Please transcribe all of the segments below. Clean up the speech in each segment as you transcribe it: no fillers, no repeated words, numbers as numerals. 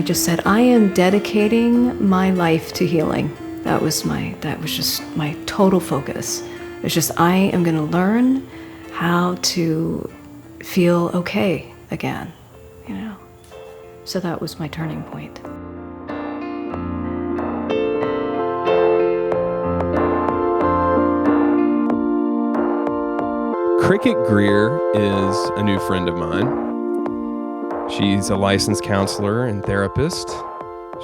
I just said, I am dedicating my life to healing. That was just my total focus. It's just, I am going to learn how to feel okay again, you know. So that was my turning point. Cricket Greer is a new friend of mine. She's a licensed counselor and therapist.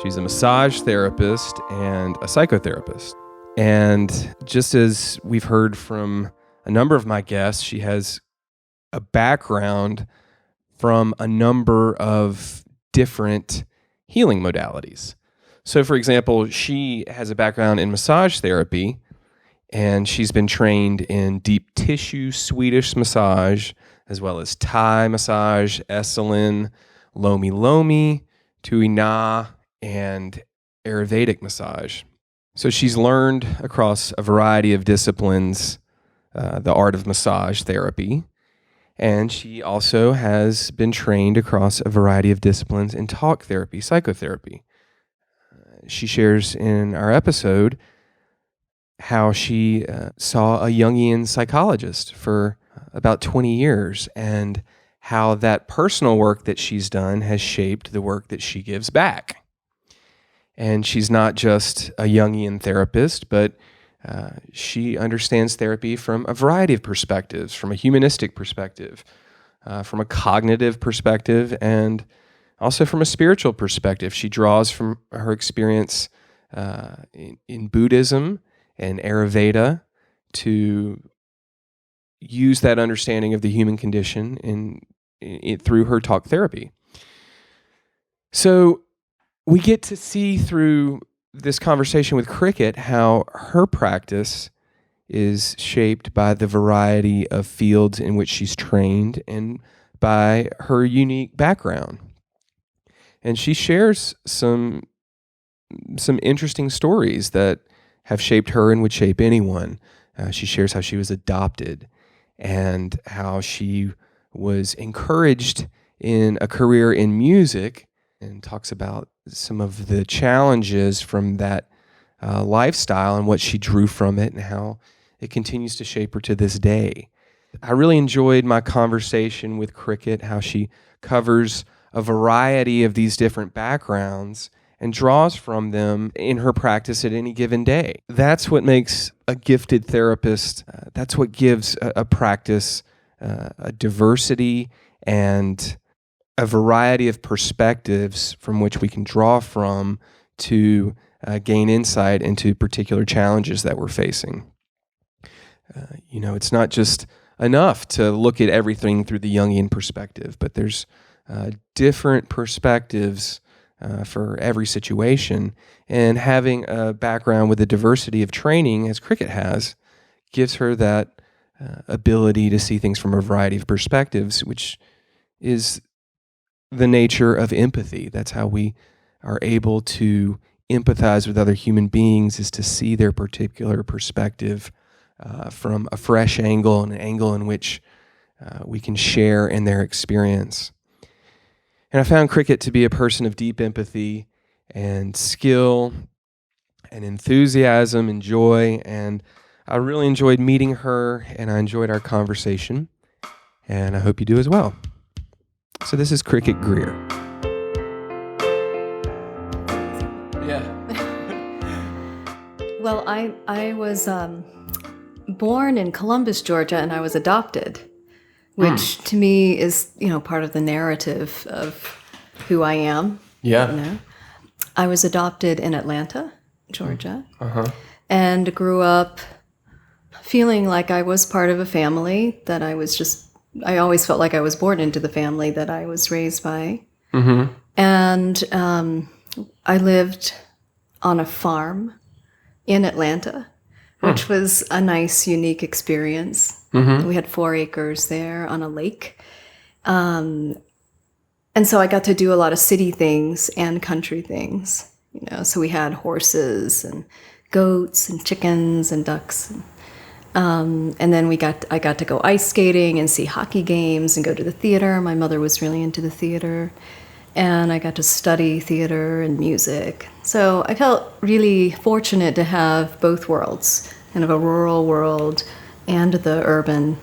She's a massage therapist and a psychotherapist. And just as we've heard from a number of my guests, she has a background from a number of different healing modalities. So, for example, she has a background in massage therapy, and she's been trained in deep tissue Swedish massage, as well as Thai massage, Esalen, Lomi Lomi, Tui Na, and Ayurvedic massage. So she's learned across a variety of disciplines the art of massage therapy, and she also has been trained across a variety of disciplines in talk therapy, psychotherapy. She shares in our episode how she saw a Jungian psychologist for about 20 years and how that personal work that she's done has shaped the work that she gives back. And she's not just a Jungian therapist, but she understands therapy from a variety of perspectives, from a humanistic perspective, from a cognitive perspective, and also from a spiritual perspective. She draws from her experience in Buddhism and Ayurveda to use that understanding of the human condition through her talk therapy. So we get to see through this conversation with Cricket how her practice is shaped by the variety of fields in which she's trained and by her unique background. And she shares some interesting stories that have shaped her and would shape anyone. She shares how she was adopted and how she was encouraged in a career in music, and talks about some of the challenges from that lifestyle and what she drew from it and how it continues to shape her to this day. I really enjoyed my conversation with Cricket, how she covers a variety of these different backgrounds and draws from them in her practice at any given day. That's what makes a gifted therapist, that's what gives a practice a diversity and a variety of perspectives from which we can draw from to gain insight into particular challenges that we're facing. It's not just enough to look at everything through the Jungian perspective, but there's different perspectives for every situation, and having a background with a diversity of training, as Cricket has, gives her that ability to see things from a variety of perspectives, which is the nature of empathy. That's how we are able to empathize with other human beings, is to see their particular perspective from a fresh angle, and an angle in which we can share in their experience. And I found Cricket to be a person of deep empathy and skill and enthusiasm and joy, and I really enjoyed meeting her, and I enjoyed our conversation, and I hope you do as well. So this is Cricket Greer. Yeah. Well, I was born in Columbus, Georgia, and I was adopted, which to me is, part of the narrative of who I am. Yeah. I was adopted in Atlanta, Georgia, and grew up feeling like I was part of a family, that I always felt like I was born into the family that I was raised by. Mm-hmm. And I lived on a farm in Atlanta, which was a nice, unique experience. Mm-hmm. We had 4 acres there on a lake. And so I got to do a lot of city things and country things. So we had horses and goats and chickens and ducks. And then I got to go ice skating and see hockey games and go to the theater. My mother was really into the theater. and I got to study theater and music. So I felt really fortunate to have both worlds, kind of a rural world and the urban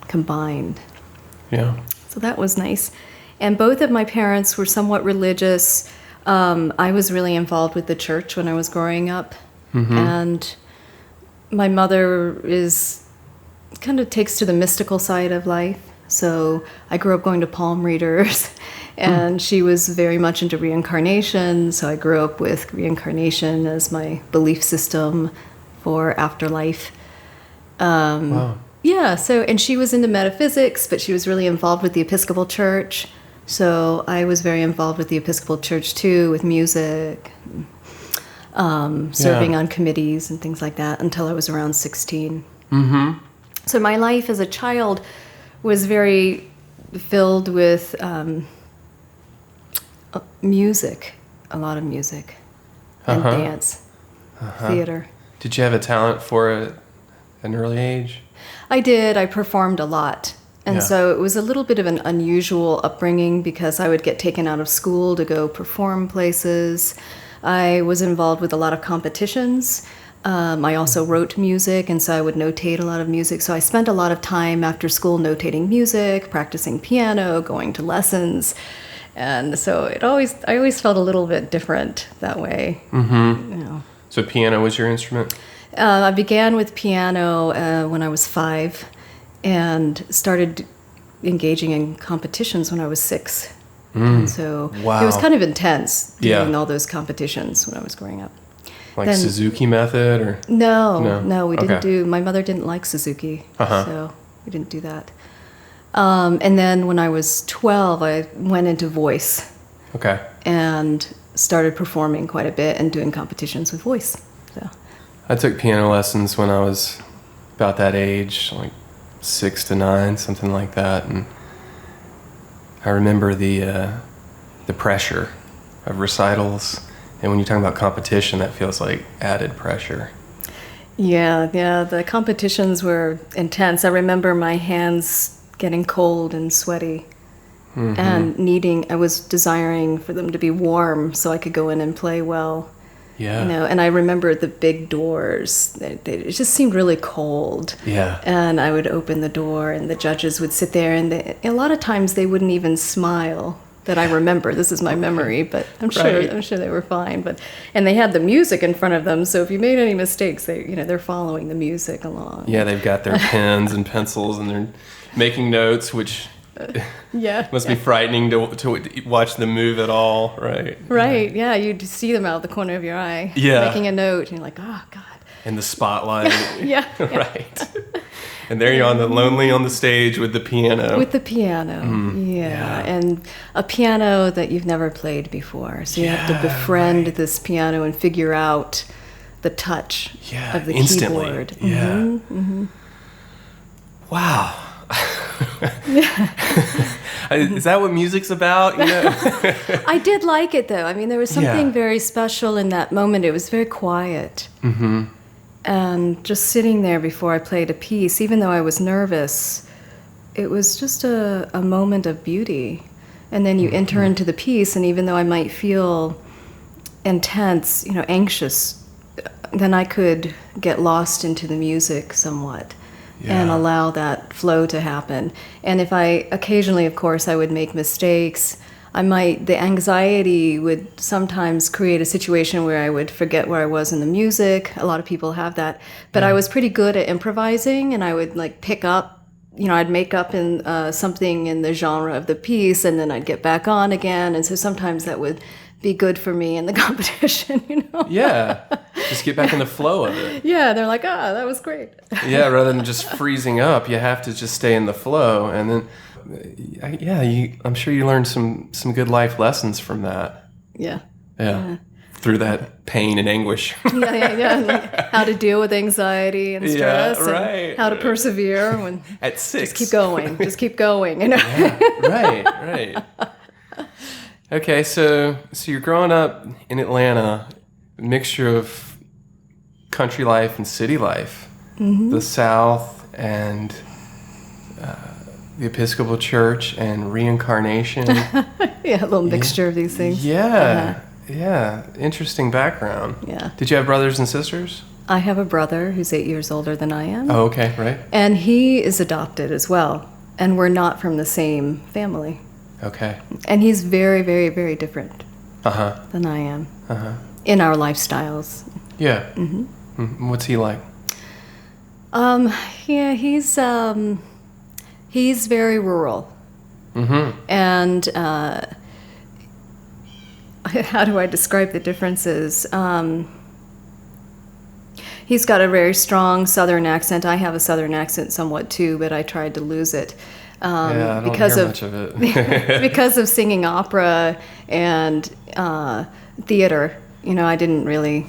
combined. Yeah. So that was nice. And both of my parents were somewhat religious. I was really involved with the church when I was growing up. And my mother kind of takes to the mystical side of life. So I grew up going to palm readers, and she was very much into reincarnation. So I grew up with reincarnation as my belief system for afterlife. Wow. Yeah, and she was into metaphysics, but she was really involved with the Episcopal Church. So I was very involved with the Episcopal Church too, with music, serving on committees and things like that until I was around 16. So my life as a child was very filled with music, a lot of music, and dance, theater. Did you have a talent for it at an early age? I did. I performed a lot. And so it was a little bit of an unusual upbringing because I would get taken out of school to go perform places. I was involved with a lot of competitions. I also wrote music, and so I would notate a lot of music. So I spent a lot of time after school notating music, practicing piano, going to lessons. And so I always felt a little bit different that way. So piano was your instrument? I began with piano when I was 5 and started engaging in competitions when I was 6. And so it was kind of intense doing all those competitions when I was growing up. Like Suzuki method or? No, we didn't do, my mother didn't like Suzuki, so we didn't do that. And then when I was 12, I went into voice. And started performing quite a bit and doing competitions with voice. So I took piano lessons when I was about that age, like 6 to 9, something like that. And I remember the pressure of recitals. And when you're talking about competition, that feels like added pressure. Yeah, the competitions were intense. I remember my hands getting cold and sweaty and I was desiring for them to be warm so I could go in and play well. Yeah. And I remember the big doors. It just seemed really cold. Yeah. And I would open the door, and the judges would sit there, and a lot of times they wouldn't even smile. That I remember. This is my memory, but I'm sure they were fine. And they had the music in front of them, so if you made any mistakes, they're following the music along. Yeah, they've got their pens and pencils, and they're making notes, which must be frightening to watch them move at all, right? Right. Yeah, you'd see them out the corner of your eye, making a note, and you're like, oh God. In the spotlight. Right. And there you're lonely on the stage with the piano. With the piano, and a piano that you've never played before. So you have to befriend this piano and figure out the touch of the instantly. keyboard. Wow. Is that what music's about? I did like it, though. I mean, there was something very special in that moment. It was very quiet. And just sitting there before I played a piece, even though I was nervous, it was just a moment of beauty. And then you enter into the piece, and even though I might feel intense, anxious, then I could get lost into the music somewhat and allow that flow to happen. And if occasionally, of course, I would make mistakes, the anxiety would sometimes create a situation where I would forget where I was in the music. A lot of people have that. But I was pretty good at improvising, and I would pick up, I'd make up in something in the genre of the piece, and then I'd get back on again. And so sometimes that would be good for me in the competition, Yeah, just get back in the flow of it. Yeah, they're like, that was great. Yeah, rather than just freezing up, you have to just stay in the flow. And then I'm sure you learned some good life lessons from that. Yeah. Through that pain and anguish. Like how to deal with anxiety and stress, and how to persevere when at 6. Just keep going. Right. Okay, so you're growing up in Atlanta, a mixture of country life and city life, the South and the Episcopal Church and reincarnation. Yeah, a little mixture of these things. Yeah. Yeah. Interesting background. Yeah. Did you have brothers and sisters? I have a brother who's 8 years older than I am. Oh, okay, right. And he is adopted as well. And we're not from the same family. Okay. And he's very, very, very different Uh-huh. than I am Uh-huh. in our lifestyles. Yeah. What's he like? Yeah, he's very rural. And how do I describe the differences? He's got a very strong Southern accent. I have a Southern accent somewhat too, but I tried to lose it. I don't hear much of it. Because of singing opera and theater. You know, I didn't really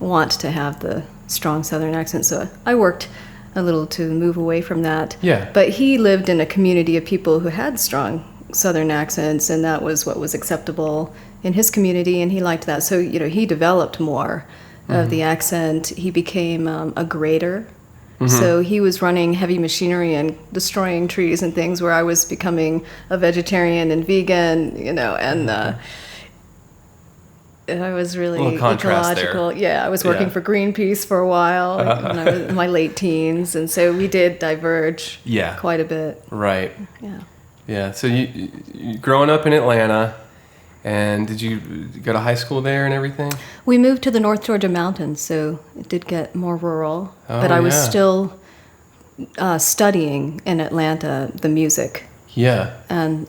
want to have the strong Southern accent, so I worked a little to move away from that. Yeah. But he lived in a community of people who had strong Southern accents, and that was what was acceptable in his community, and he liked that. So, you know, he developed more of the accent. He became a grader. So he was running heavy machinery and destroying trees and things, where I was becoming a vegetarian and vegan, you know, and I was really ecological. There. Yeah, I was working for Greenpeace for a while when I was in my late teens, and so we did diverge quite a bit. Right. Yeah. Yeah. So you growing up in Atlanta, and did you go to high school there and everything? We moved to the North Georgia mountains, so it did get more rural. But I was still studying in Atlanta the music. Yeah. And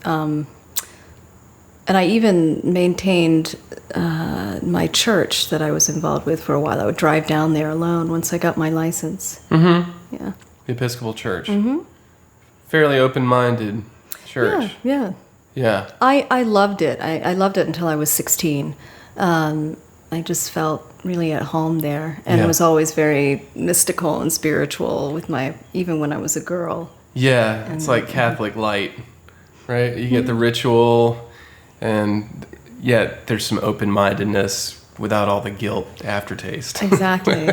I even maintained my church that I was involved with for a while. I would drive down there alone once I got my license. Yeah. The Episcopal Church. Fairly open-minded church. Yeah. Yeah. I loved it. I loved it until I was 16. I just felt really at home there. And it was always very mystical and spiritual even when I was a girl. Yeah, it's like Catholic light, right? You get the ritual, and yet there's some open-mindedness without all the guilt aftertaste. Exactly.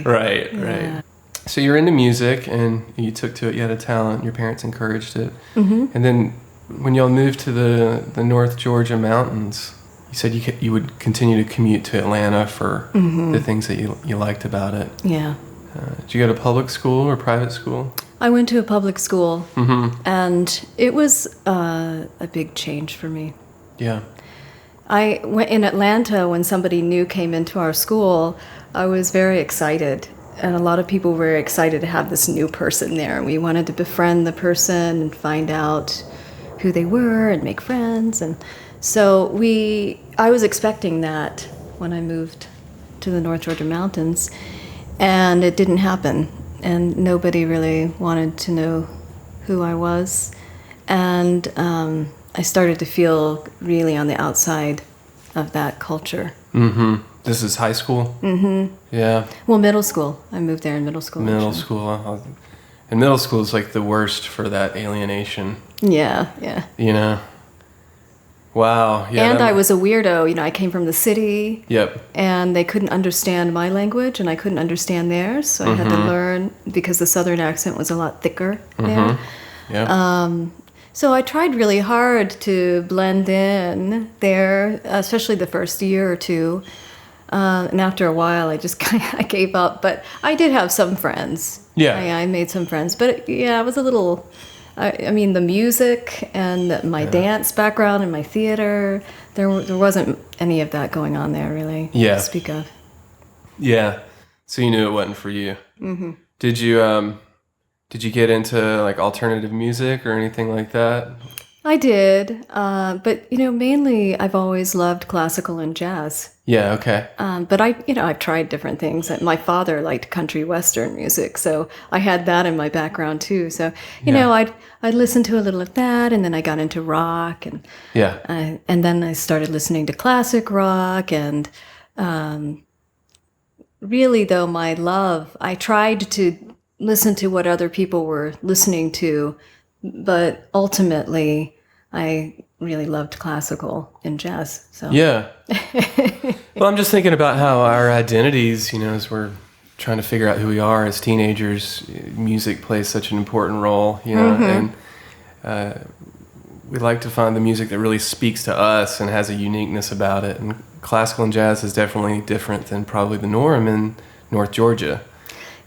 Right. So you're into music, and you took to it. You had a talent. Your parents encouraged it. And then when y'all moved to the North Georgia mountains, you said you would continue to commute to Atlanta for the things that you liked about it. Yeah. Did you go to public school or private school? I went to a public school, and it was a big change for me. Yeah. I went in Atlanta when somebody new came into our school. I was very excited, and a lot of people were excited to have this new person there. We wanted to befriend the person and find out who they were and make friends. And so I was expecting that when I moved to the North Georgia mountains, and it didn't happen. And nobody really wanted to know who I was. And I started to feel really on the outside of that culture. This is high school? Yeah. Well, middle school. I moved there in middle school. Middle school. And middle school is like the worst for that alienation. Yeah. You know? Wow. Yeah. And I was a weirdo. You know, I came from the city. Yep. And they couldn't understand my language, and I couldn't understand theirs. So I had to learn, because the Southern accent was a lot thicker there. Yeah. So I tried really hard to blend in there, especially the first year or two. And after a while, I just I gave up. But I did have some friends. Yeah. I made some friends. But I was a little... I mean, the music and my dance background and my theater, there wasn't any of that going on there, really, to speak of. Yeah. So you knew it wasn't for you. Did you get into like alternative music or anything like that? I did, but mainly I've always loved classical and jazz. Yeah, okay. But I've tried different things. My father liked country western music, so I had that in my background too. So I'd listen to a little of that, and then I got into rock, and and then I started listening to classic rock, and really though I tried to listen to what other people were listening to. But ultimately, I really loved classical and jazz. So yeah. Well, I'm just thinking about how our identities, as we're trying to figure out who we are as teenagers, music plays such an important role, you know, and we like to find the music that really speaks to us and has a uniqueness about it. And classical and jazz is definitely different than probably the norm in North Georgia.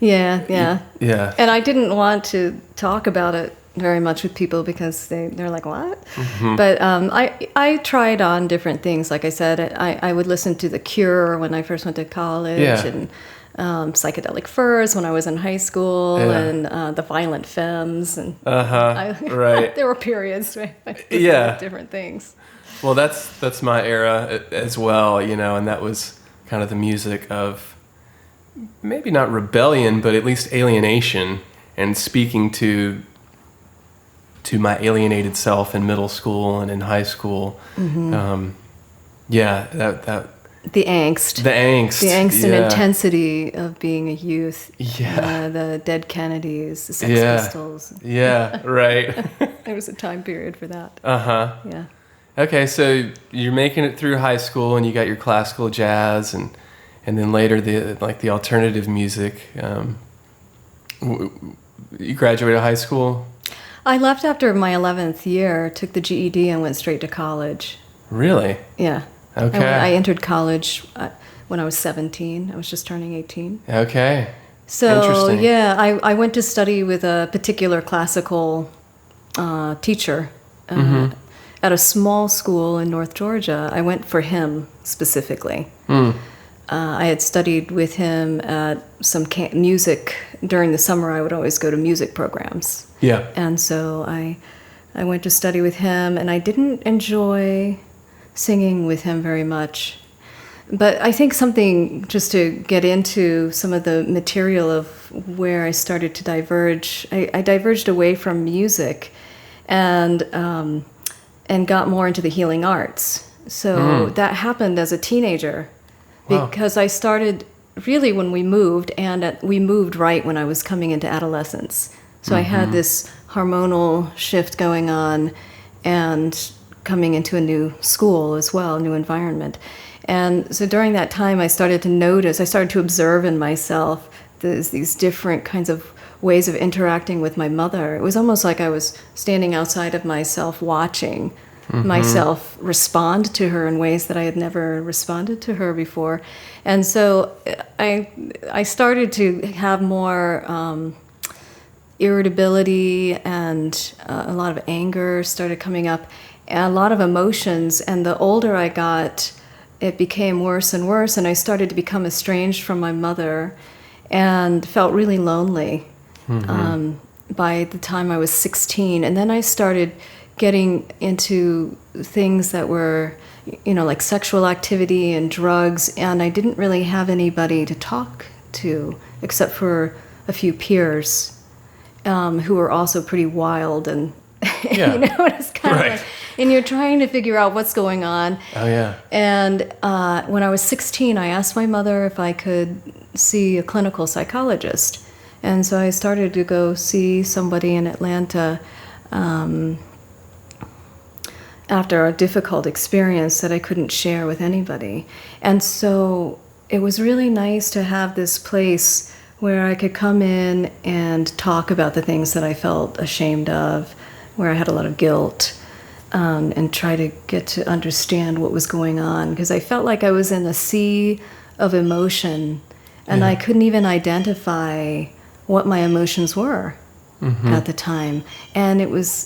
Yeah. Yeah. And I didn't want to talk about it very much with people because they're like, what? But I tried on different things. Like I said, I would listen to The Cure when I first went to college, and Psychedelic Furs when I was in high school, and The Violent Femmes. And right. There were periods where I listened to different things. Well, that's my era as well, you know, and that was kind of the music of maybe not rebellion, but at least alienation, and speaking to my alienated self in middle school and in high school. That the angst and intensity of being a youth. The Dead Kennedys, the Sex Pistols. Right. There was a time period for that. Yeah. Okay, so you're making it through high school, and you got your classical jazz, and then later the alternative music. You graduated high school? I left after my 11th year, took the GED, and went straight to college. Really? Yeah. Okay. I entered college when I was 17. I was just turning 18. Okay. So, interesting. Yeah, I went to study with a particular classical teacher at a small school in North Georgia. I went for him specifically. I had studied with him at some music. During the summer, I would always go to music programs. Yeah. And so I went to study with him, and I didn't enjoy singing with him very much. But I think something, just to get into some of the material of where I started to diverge, I diverged away from music and got more into the healing arts. So that happened as a teenager. Wow. Because I started really when we moved, and we moved right when I was coming into adolescence. So I had this hormonal shift going on and coming into a new school as well, new environment. And so during that time, I started to observe in myself these different kinds of ways of interacting with my mother. It was almost like I was standing outside of myself, watching myself respond to her in ways that I had never responded to her before. And so I started to have more irritability, and a lot of anger started coming up, and a lot of emotions. And the older I got, it became worse and worse, and I started to become estranged from my mother and felt really lonely by the time I was 16. And then I started getting into things that were, like sexual activity and drugs, and I didn't really have anybody to talk to except for a few peers who were also pretty wild, and it's kind of like, and you're trying to figure out what's going on. Oh yeah. And when I was 16, I asked my mother if I could see a clinical psychologist, and so I started to go see somebody in Atlanta after a difficult experience that I couldn't share with anybody. And so it was really nice to have this place where I could come in and talk about the things that I felt ashamed of, where I had a lot of guilt, and try to get to understand what was going on, because I felt like I was in a sea of emotion, and I couldn't even identify what my emotions were at the time. And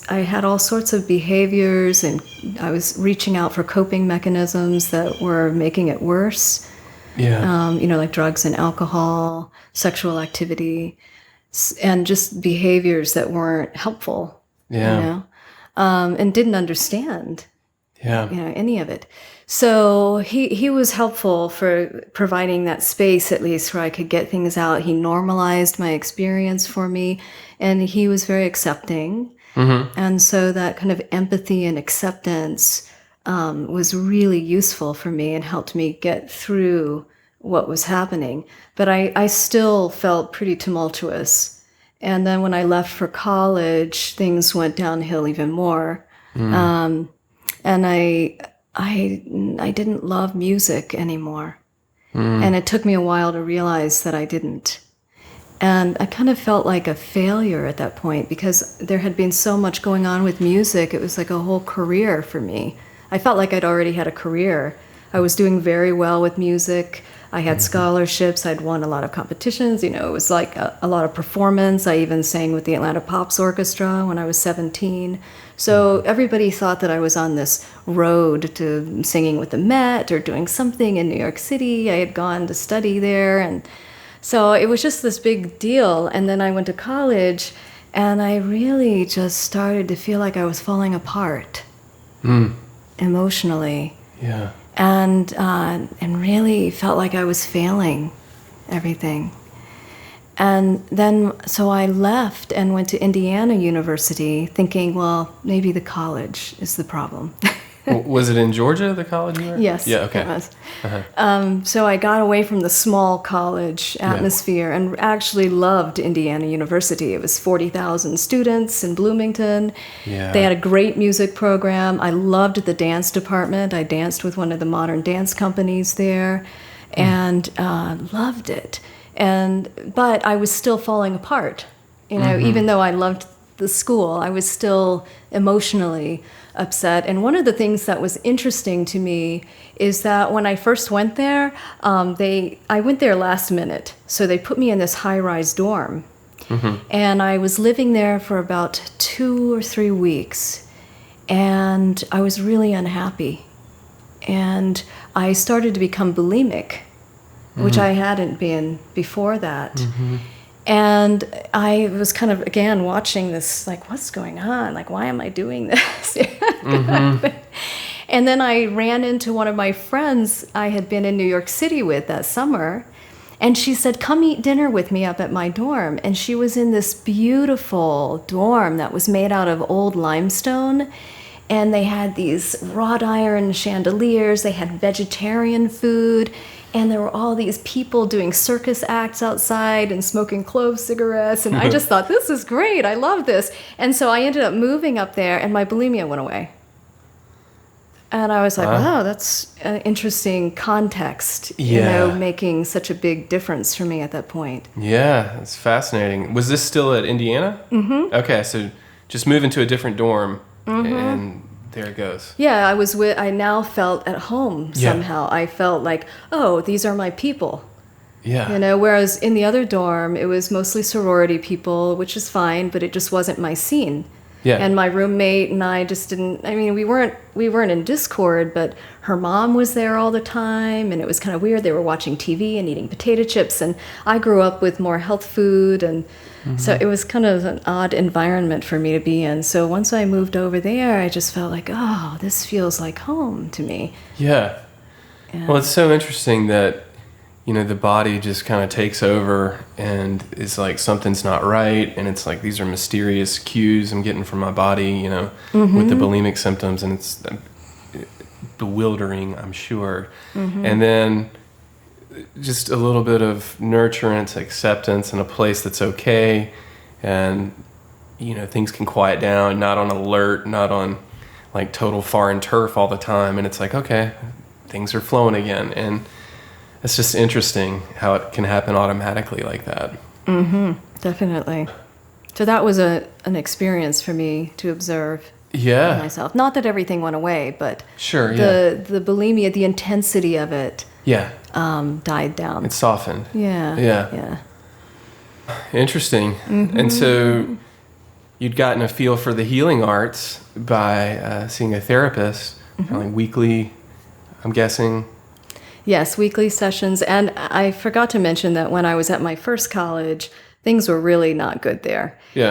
I had all sorts of behaviors, and I was reaching out for coping mechanisms that were making it worse. Yeah. Like drugs and alcohol, sexual activity, and just behaviors that weren't helpful. Yeah. And didn't understand. Yeah. Any of it. So he was helpful for providing that space, at least, where I could get things out. He normalized my experience for me, and he was very accepting. And so that kind of empathy and acceptance was really useful for me and helped me get through what was happening. But I still felt pretty tumultuous. And then when I left for college, things went downhill even more. And I didn't love music anymore. And it took me a while to realize that I didn't. And I kind of felt like a failure at that point because there had been so much going on with music. It was like a whole career for me. I felt like I'd already had a career. I was doing very well with music. I had scholarships. I'd won a lot of competitions. You know, it was like a lot of performance. I even sang with the Atlanta Pops Orchestra when I was 17. So everybody thought that I was on this road to singing with the Met or doing something in New York City. I had gone to study there. And so it was just this big deal. And then I went to college, and I really just started to feel like I was falling apart emotionally. Yeah. And really felt like I was failing everything. And then, so I left and went to Indiana University thinking, well, maybe the college is the problem. Was it in Georgia, the college you were? Yes. Yeah, okay. It was. So I got away from the small college atmosphere and actually loved Indiana University. It was 40,000 students in Bloomington. Yeah. They had a great music program. I loved the dance department. I danced with one of the modern dance companies there and loved it. But I was still falling apart. You know, even though I loved the school, I was still emotionally upset. And one of the things that was interesting to me is that when I first went there, I went there last minute. So they put me in this high-rise dorm. And I was living there for about 2 or 3 weeks. And I was really unhappy. And I started to become bulimic, which I hadn't been before that. And I was kind of, again, watching this, like, what's going on? Like, why am I doing this? And then I ran into one of my friends I had been in New York City with that summer. And she said, come eat dinner with me up at my dorm. And she was in this beautiful dorm that was made out of old limestone. And they had these wrought iron chandeliers. They had vegetarian food. And there were all these people doing circus acts outside and smoking clove cigarettes. And I just thought, this is great. I love this. And so I ended up moving up there, and my bulimia went away. And I was like, wow, that's an interesting context, you know, making such a big difference for me at that point. Yeah, it's fascinating. Was this still at Indiana? Okay, so just moving to a different dorm, and there it goes. Yeah, I now felt at home somehow. I felt like, oh, these are my people. Yeah. You know, whereas in the other dorm, it was mostly sorority people, which is fine, but it just wasn't my scene. Yeah. And my roommate and I just didn't, I mean, we weren't in discord, but her mom was there all the time, and it was kind of weird. They were watching TV and eating potato chips, and I grew up with more health food, and so it was kind of an odd environment for me to be in. So once I moved over there, I just felt like, oh, this feels like home to me. Yeah. Well, it's so interesting that, you know, the body just kind of takes over and it's like something's not right. And it's like, these are mysterious cues I'm getting from my body, you know, with the bulimic symptoms. And it's bewildering, I'm sure. And then just a little bit of nurturance, acceptance, and a place that's okay. And, you know, things can quiet down, not on alert, not on like total foreign turf all the time. And it's like, okay, things are flowing again. And it's just interesting how it can happen automatically like that. Definitely. So that was an experience for me to observe myself. Not that everything went away, but the bulimia, the intensity of it died down. It softened. Yeah. Interesting. And so you'd gotten a feel for the healing arts by seeing a therapist, like weekly, I'm guessing. Yes, weekly sessions. And I forgot to mention that when I was at my first college, things were really not good there. Yeah.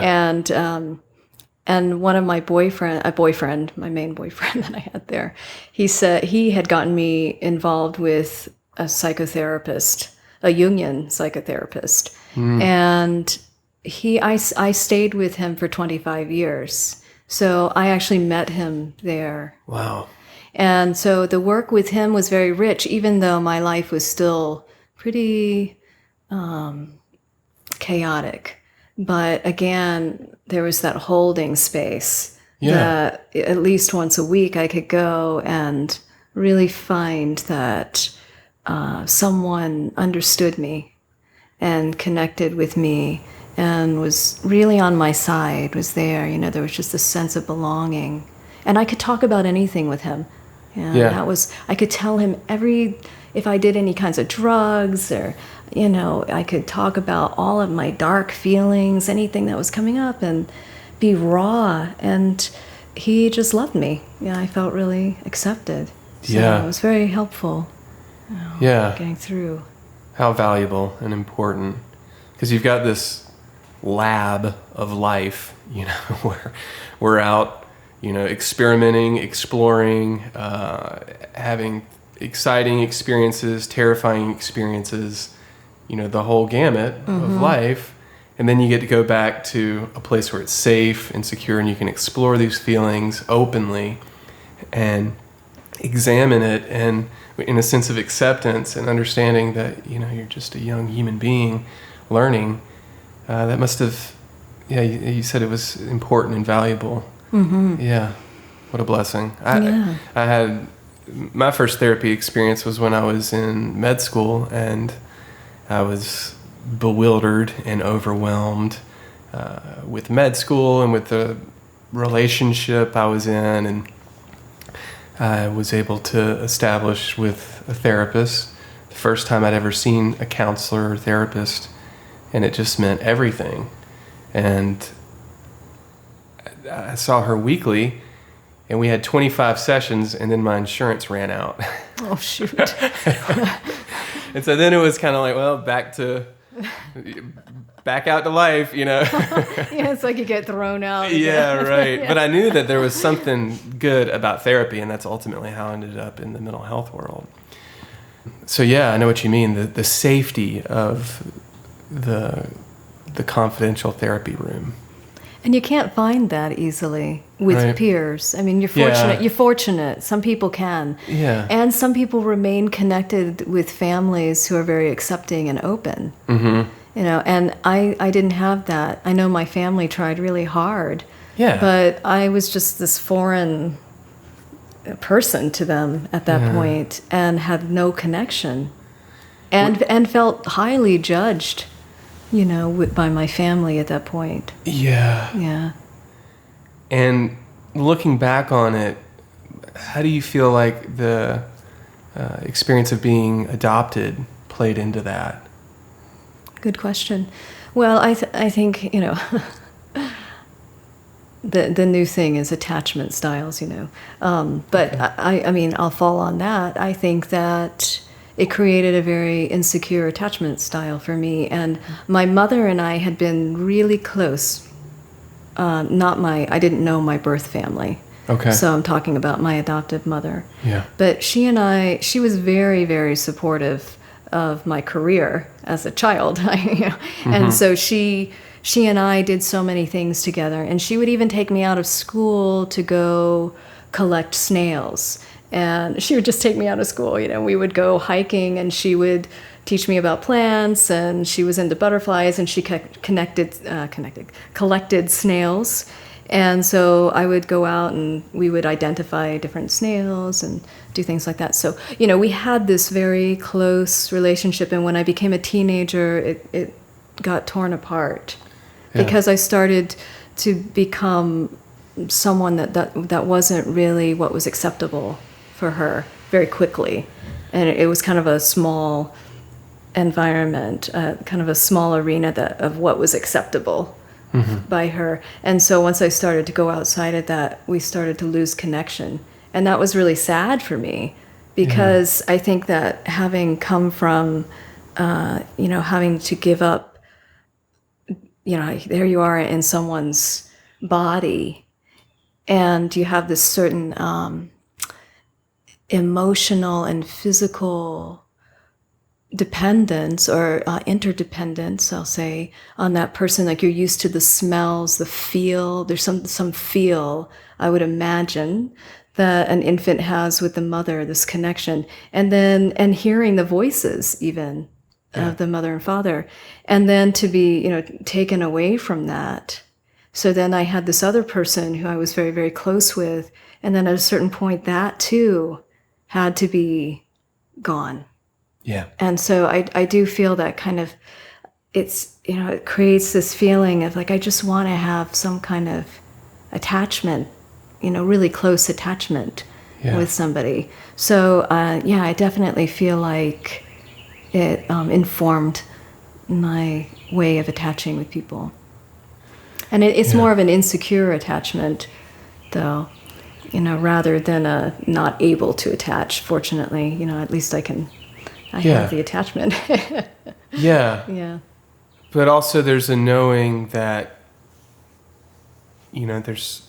And one of my my main boyfriend that I had there, he said he had gotten me involved with a psychotherapist, a Jungian psychotherapist. And I stayed with him for 25 years. So I actually met him there. Wow. And so the work with him was very rich, even though my life was still pretty chaotic. But again, there was that holding space that at least once a week I could go and really find that someone understood me and connected with me and was really on my side, was there. There was just a sense of belonging. And I could talk about anything with him. I could tell him if I did any kinds of drugs, or, I could talk about all of my dark feelings, anything that was coming up, and be raw. And he just loved me. I felt really accepted. So it was very helpful. Getting through. How valuable and important. Because you've got this lab of life, where we're out, experimenting, exploring, having exciting experiences, terrifying experiences, the whole gamut of life. And then you get to go back to a place where it's safe and secure, and you can explore these feelings openly and examine it, and in a sense of acceptance and understanding that, you're just a young human being learning. That must have, you said it was important and valuable. Mm-hmm. Yeah, what a blessing. I had, my first therapy experience was when I was in med school, and I was bewildered and overwhelmed with med school and with the relationship I was in, and I was able to establish with a therapist, the first time I'd ever seen a counselor or therapist, and it just meant everything. And I saw her weekly, and we had 25 sessions, and then my insurance ran out. Oh, shoot. And so then it was kind of like, well, back out to life, It's like you get thrown out. Yeah, right. But I knew that there was something good about therapy, and that's ultimately how I ended up in the mental health world. So yeah, I know what you mean. The safety of the confidential therapy room. And you can't find that easily with peers. I mean, you're fortunate. Yeah. You're fortunate. Some people can. Yeah. And some people remain connected with families who are very accepting and open. Mm-hmm. And I didn't have that. I know my family tried really hard. Yeah. But I was just this foreign person to them at that point, and had no connection, and felt highly judged, by my family at that point. Yeah. Yeah. And looking back on it, how do you feel like the experience of being adopted played into that? Good question. Well, I think, the new thing is attachment styles, But okay. I mean, I'll fall on that. I think that it created a very insecure attachment style for me. And my mother and I had been really close. I didn't know my birth family. Okay. So I'm talking about my adoptive mother. Yeah. But she was very, very supportive of my career as a child. And so she and I did so many things together. And she would even take me out of school to go collect snails. And she would just take me out of school. We would go hiking, and she would teach me about plants, and she was into butterflies, and she collected snails. And so I would go out, and we would identify different snails and do things like that. So, we had this very close relationship. And when I became a teenager, it got torn apart because I started to become someone that wasn't really what was acceptable for her very quickly. And it was kind of a small environment, kind of a small arena of what was acceptable by her. And so once I started to go outside of that, we started to lose connection. And that was really sad for me, because I think that having come from, having to give up, there you are in someone's body, and you have this certain emotional and physical dependence or interdependence, I'll say, on that person. Like, you're used to the smells, the feel. There's some feel, I would imagine, that an infant has with the mother, this connection. And hearing the voices even of the mother and father. And then to be, taken away from that. So then I had this other person who I was very, very close with. And then at a certain point, that too had to be gone. Yeah. And so I do feel that kind of, it's, it creates this feeling of like, I just want to have some kind of attachment, really close attachment with somebody. So, I definitely feel like it informed my way of attaching with people. And it's more of an insecure attachment, though, rather than a not able to attach. Fortunately, at least I have the attachment. Yeah. But also there's a knowing that, there's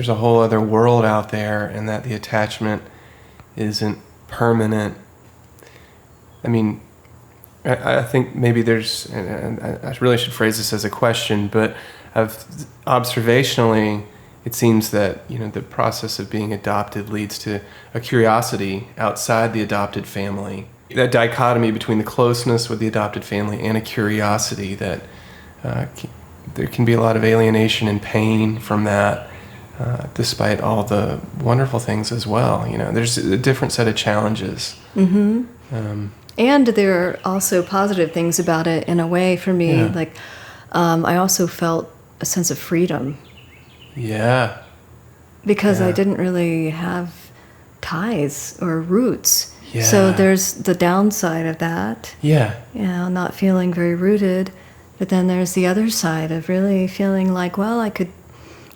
a whole other world out there, and that the attachment isn't permanent. I mean, I think maybe there's, and I really should phrase this as a question, but observationally, it seems that, the process of being adopted leads to a curiosity outside the adopted family. That dichotomy between the closeness with the adopted family and a curiosity that there can be a lot of alienation and pain from that, despite all the wonderful things as well. There's a different set of challenges. Mm-hmm. And there are also positive things about it in a way for me. Yeah. Like, I also felt a sense of freedom. Yeah. Because I didn't really have ties or roots. Yeah. So there's the downside of that. Yeah. Not feeling very rooted. But then there's the other side of really feeling like, well, I could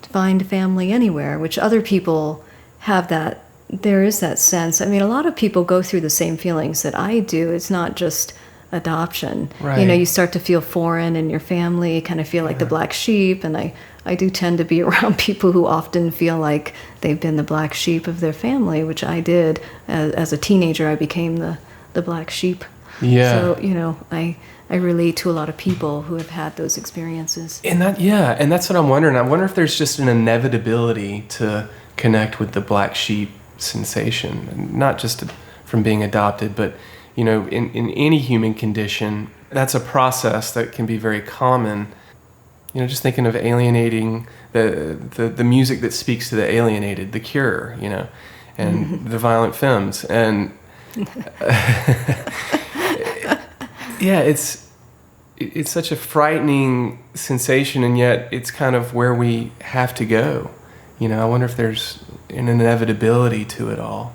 find family anywhere, which other people have that. There is that sense. I mean, a lot of people go through the same feelings that I do. It's not just adoption. Right. You start to feel foreign in your family, kind of feel like the black sheep. And I do tend to be around people who often feel like they've been the black sheep of their family, which I did. As a teenager, I became the black sheep. Yeah. So, I relate to a lot of people who have had those experiences. And that's what I'm wondering. I wonder if there's just an inevitability to connect with the black sheep sensation, not just from being adopted, but in any human condition. That's a process that can be very common. Just thinking of alienating the music that speaks to the alienated, The Cure, and the Violent Femmes, and it's such a frightening sensation, and yet it's kind of where we have to go. I wonder if there's an inevitability to it all.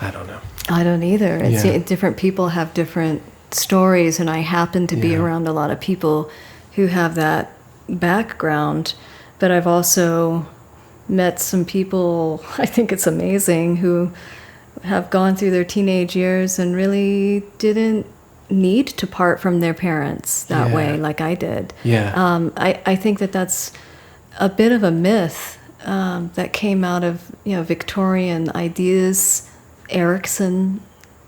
I don't know. I don't either. Different people have different stories, and I happen to be around a lot of people who have that background, but I've also met some people, I think it's amazing, who have gone through their teenage years and really didn't need to part from their parents that way like I did. Yeah. I think that's a bit of a myth that came out of Victorian ideas, Erikson,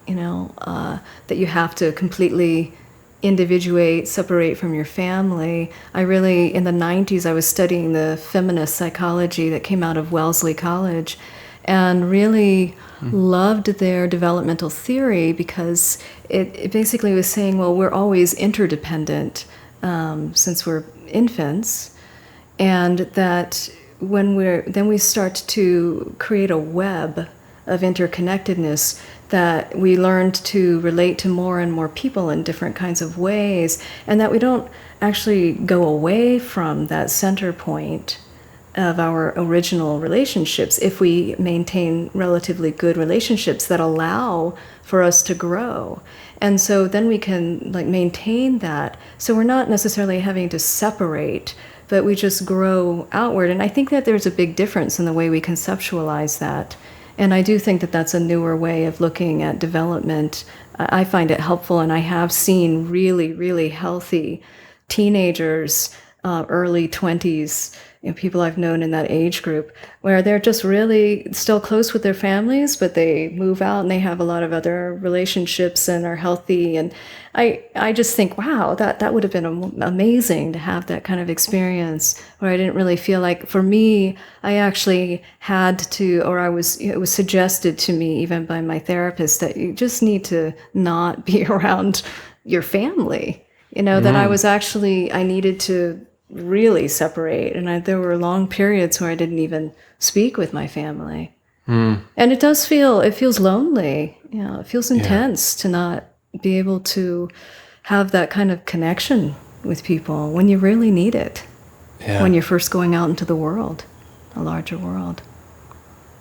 that you have to completely individuate, separate from your family. In the 90s, I was studying the feminist psychology that came out of Wellesley College, and really loved their developmental theory, because it basically was saying, well, we're always interdependent since we're infants, and that when we start to create a web of interconnectedness, that we learned to relate to more and more people in different kinds of ways, and that we don't actually go away from that center point of our original relationships if we maintain relatively good relationships that allow for us to grow. And so then we can maintain that. So we're not necessarily having to separate, but we just grow outward. And I think that there's a big difference in the way we conceptualize that. And I do think that that's a newer way of looking at development. I find it helpful, and I have seen really, really healthy teenagers, early 20s, people I've known in that age group, where they're just really still close with their families, but they move out and they have a lot of other relationships and are healthy. And I just think, wow, that would have been amazing to have that kind of experience, where I didn't really feel like, for me, I actually had to, or it was suggested to me even by my therapist, that you just need to not be around your family. That I needed to really separate. And there were long periods where I didn't even speak with my family. And it feels lonely. It feels intense to not be able to have that kind of connection with people when you really need it. Yeah. When you're first going out into the world, a larger world.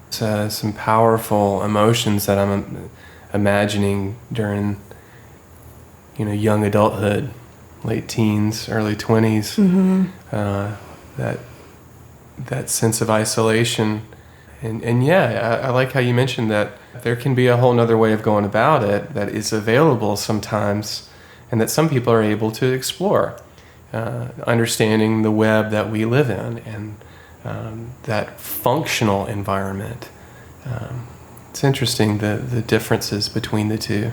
It's some powerful emotions that I'm imagining during, young adulthood, late teens, early 20s. That sense of isolation. And I like how you mentioned that there can be a whole nother way of going about it that is available sometimes, and that some people are able to explore, understanding the web that we live in and that functional environment. It's interesting the differences between the two,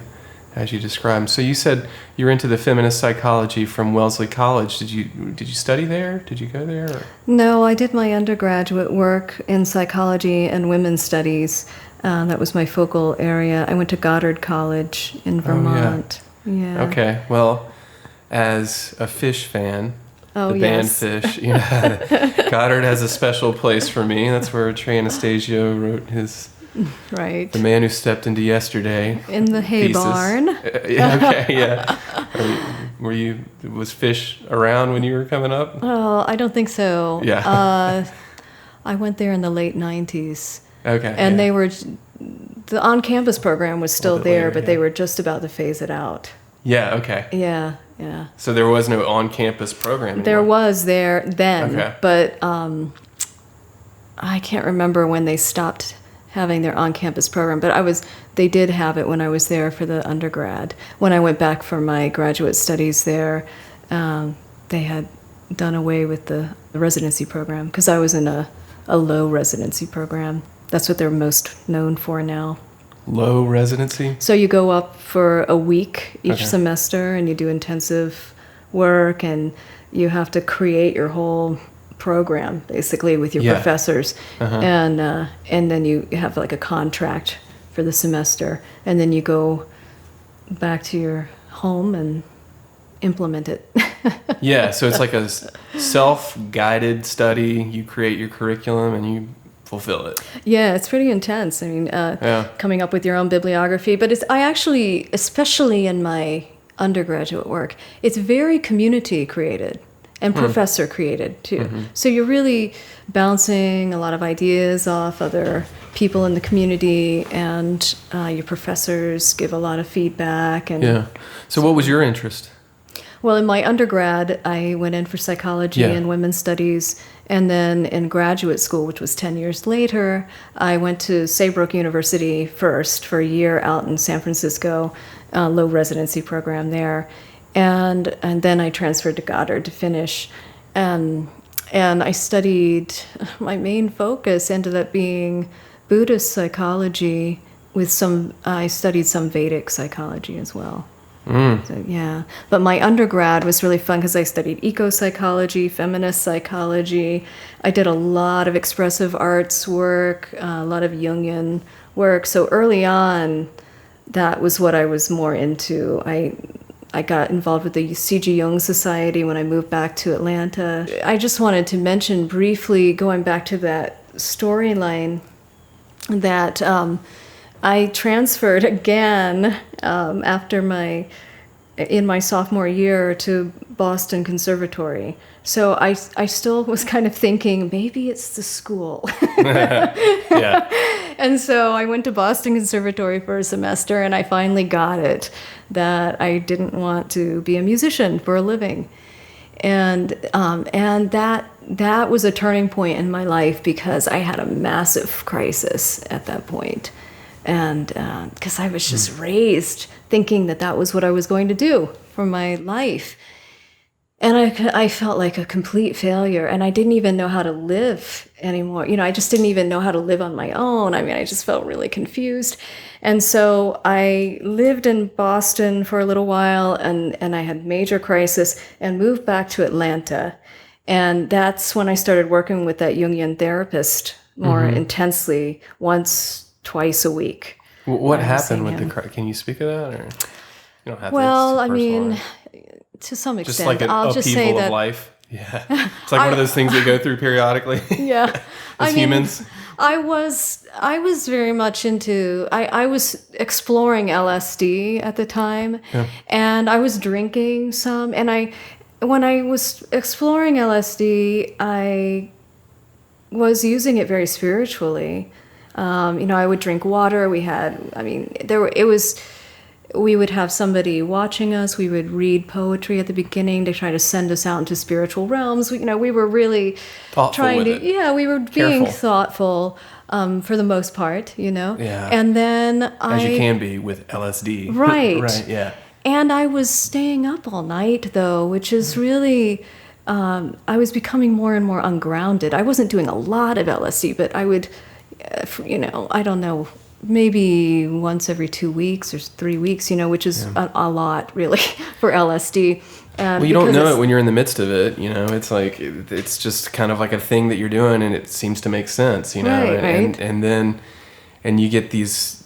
as you described. So you said you're into the feminist psychology from Wellesley College. Did you study there? Did you go there? Or? No, I did my undergraduate work in psychology and women's studies. That was my focal area. I went to Goddard College in Vermont. Yeah. Okay. Well, as a Fish fan, the band Fish, Goddard has a special place for me. That's where Trey Anastasio wrote his Right. The Man Who Stepped Into Yesterday. In the hay thesis. barn. Was Fish around when you were coming up? Oh, I don't think so. Yeah. I went there in the late 90s. Okay. And the on-campus program was still there, but they were just about to phase it out. Yeah, okay. Yeah. So there was no on-campus program anymore. There was there then, okay. But I can't remember when they stopped having their on-campus program, but they did have it when I was there for the undergrad. When I went back for my graduate studies there, they had done away with the residency program because I was in a low residency program. That's what they're most known for now. Low residency? So you go up for a week each semester and you do intensive work and you have to create your whole program basically with your professors, and then you have like a contract for the semester, and then you go back to your home and implement it. So it's like a self-guided study. You create your curriculum and you fulfill it. Yeah, it's pretty intense. I mean, coming up with your own bibliography, but I actually, especially in my undergraduate work, it's very community created. And professor created too. So you're really bouncing a lot of ideas off other people in the community, and your professors give a lot of feedback. So what was your interest? Well, in my undergrad, I went in for psychology and women's studies, and then in graduate school, which was 10 years later, I went to Saybrook University first for a year out in San Francisco, low residency program there. And then I transferred to Goddard to finish. And I studied, my main focus ended up being Buddhist psychology I studied some Vedic psychology as well. So, but my undergrad was really fun because I studied eco-psychology, feminist psychology. I did a lot of expressive arts work, a lot of Jungian work. So early on, that was what I was more into. I got involved with the C.G. Jung Society when I moved back to Atlanta. I just wanted to mention briefly, going back to that storyline, that I transferred again in my sophomore year to Boston Conservatory. So I still was kind of thinking, maybe it's the school. And so I went to Boston Conservatory for a semester, and I finally got it, that I didn't want to be a musician for a living. And that was a turning point in my life because I had a massive crisis at that point. And because I was just raised thinking that was what I was going to do for my life. And I felt like a complete failure, and I didn't even know how to live anymore. I just didn't even know how to live on my own. I mean, I just felt really confused. And so I lived in Boston for a little while, and I had major crisis and moved back to Atlanta. And that's when I started working with that Jungian therapist more intensely, twice a week. What happened with can you speak of that? Or you don't have well, I mean, to some extent. Just like an upheaval of life. Yeah. It's like one of those things we go through periodically. Yeah. As humans. I was very much into, I was exploring LSD at the time, and I was drinking some, and when I was exploring LSD, I was using it very spiritually. I would drink water. We would have somebody watching us. We would read poetry at the beginning to try to send us out into spiritual realms. We were really Thoughtful trying with to, it. we were being Careful. thoughtful for the most part, Yeah. And then As you can be with LSD. Right. Right, yeah. And I was staying up all night, though, which is really, I was becoming more and more ungrounded. I wasn't doing a lot of LSD, but I would, I don't know, maybe once every 2 weeks or 3 weeks, which is a lot, really, for LSD. Well, you don't know it when you're in the midst of it, It's like, it's just kind of like a thing that you're doing, and it seems to make sense, Right. And then you get these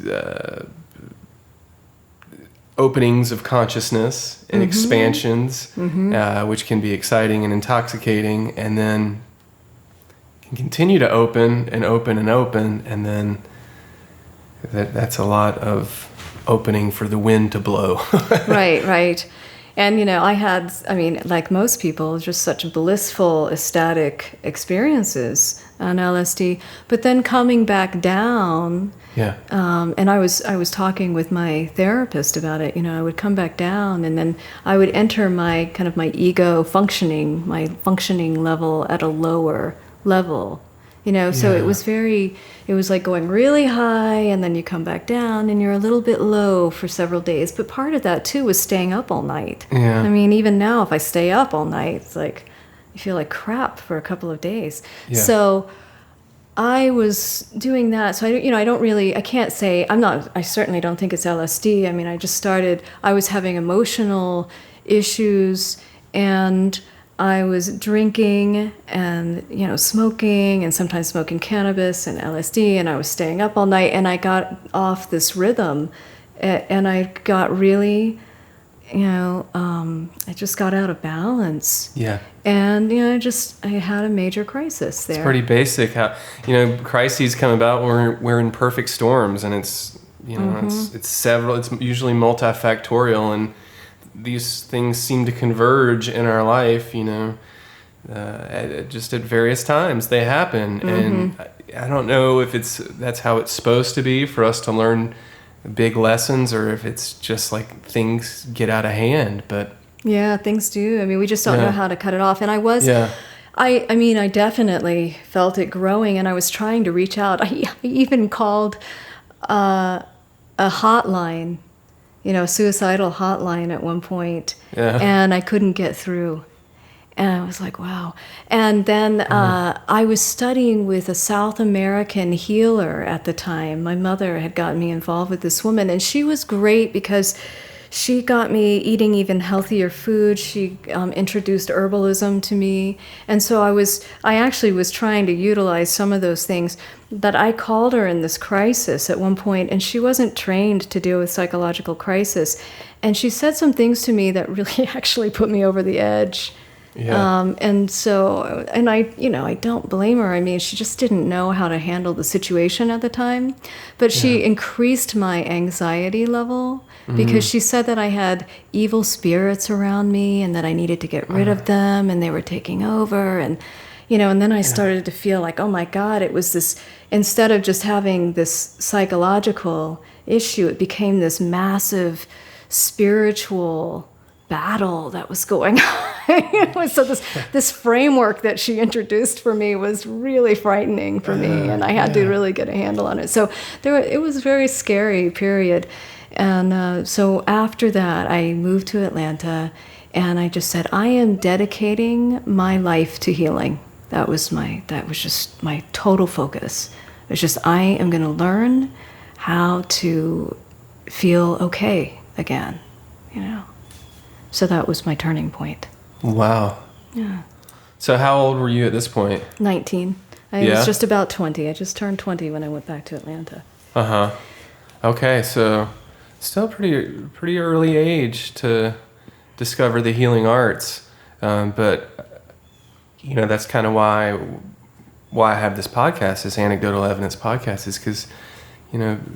openings of consciousness and expansions, which can be exciting and intoxicating, and then can continue to open and open and open, and then that's a lot of opening for the wind to blow. Right. And, like most people, just such blissful, ecstatic experiences on LSD. But then coming back down, and I was talking with my therapist about it. I would come back down, and then I would enter my ego functioning, my functioning level at a lower level. So it was like going really high, and then you come back down and you're a little bit low for several days. But part of that too was staying up all night. Yeah. Even now, if I stay up all night, it's like you feel like crap for a couple of days. Yeah. So I was doing that. So I can't say, I certainly don't think it's LSD. I was having emotional issues, and I was drinking and, smoking, and sometimes smoking cannabis and LSD, and I was staying up all night, and I got off this rhythm, and I got really, I just got out of balance. Yeah. And, I had a major crisis there. It's pretty basic how, crises come about when we're in perfect storms, and it's, it's usually multifactorial, and these things seem to converge in our life, just at various times they happen. And I don't know if that's how it's supposed to be for us to learn big lessons, or if it's just like things get out of hand. But yeah, things do. We just don't know how to cut it off. And I definitely felt it growing, and I was trying to reach out. I even called a hotline, a suicidal hotline at one point, and I couldn't get through. And I was like, wow. And then I was studying with a South American healer at the time. My mother had gotten me involved with this woman, and she was great because she got me eating even healthier food. She introduced herbalism to me. And so I actually was trying to utilize some of those things. But I called her in this crisis at one point, and she wasn't trained to deal with psychological crisis. And she said some things to me that really actually put me over the edge. Yeah. I don't blame her. She just didn't know how to handle the situation at the time. But she increased my anxiety level because she said that I had evil spirits around me, and that I needed to get rid of them, and they were taking over. And, and then I started to feel like, oh my God, it was this, instead of just having this psychological issue, it became this massive spiritual battle that was going on. So this framework that she introduced for me was really frightening for me, and I had to really get a handle on it. So it was a very scary period. And so after that, I moved to Atlanta, and I just said, I am dedicating my life to healing. That was just my total focus. It was just, I am going to learn how to feel okay again, So that was my turning point. Wow. Yeah. So how old were you at this point? 19. I was just about 20. I just turned 20 when I went back to Atlanta. Okay, so still pretty early age to discover the healing arts. But, that's kind of why why I have this podcast, this Anecdotal Evidence podcast, is because,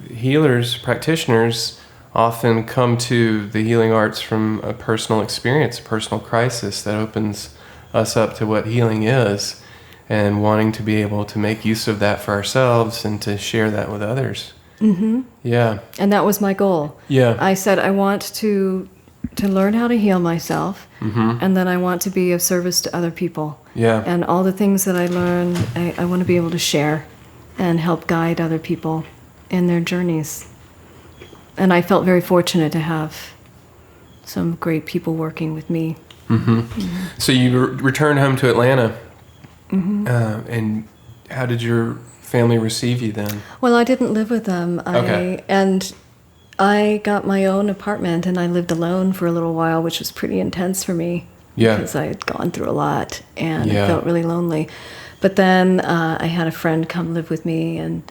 healers, practitioners often come to the healing arts from a personal experience, a personal crisis that opens us up to what healing is, and wanting to be able to make use of that for ourselves and to share that with others. Mm-hmm. Yeah. And that was my goal. Yeah. I said I want to learn how to heal myself, and then I want to be of service to other people. Yeah. And all the things that I learned, I want to be able to share and help guide other people in their journeys. And I felt very fortunate to have some great people working with me. So you returned home to Atlanta, and how did your family receive you then? Well, I didn't live with them. Okay. And I got my own apartment, and I lived alone for a little while, which was pretty intense for me. Yeah. Because I had gone through a lot, and Yeah. I felt really lonely. But then I had a friend come live with me, and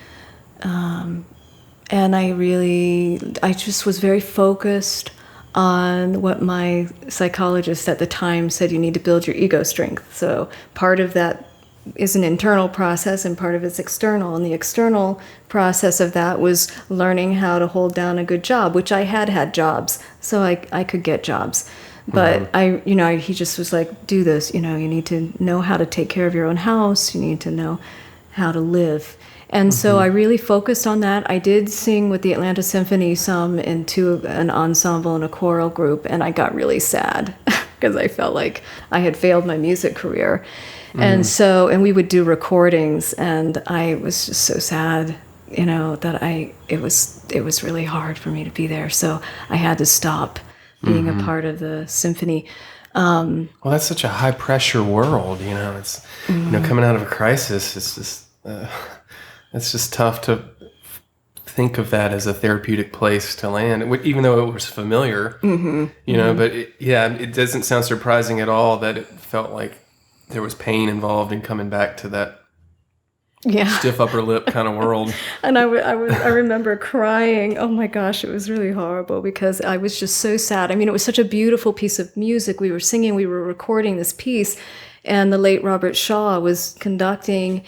I just was very focused on what my psychologist at the time said: you need to build your ego strength. So part of that is an internal process, and part of it's external. And the external process of that was learning how to hold down a good job, which I had jobs, so I could get jobs. But he just was like, do this, you need to know how to take care of your own house. You need to know how to live. And so I really focused on that. I did sing with the Atlanta Symphony some into an ensemble and a choral group, and I got really sad because I felt like I had failed my music career. And and we would do recordings, and I was just so sad, that it was really hard for me to be there. So I had to stop being a part of the symphony. Well, that's such a high pressure world, it's, coming out of a crisis. It's just tough to think of that as a therapeutic place to land, even though it was familiar, but it doesn't sound surprising at all that it felt like there was pain involved in coming back to that stiff upper lip kind of world. And I remember crying. Oh my gosh, it was really horrible because I was just so sad. I mean, it was such a beautiful piece of music. We were singing, we were recording this piece, and the late Robert Shaw was conducting,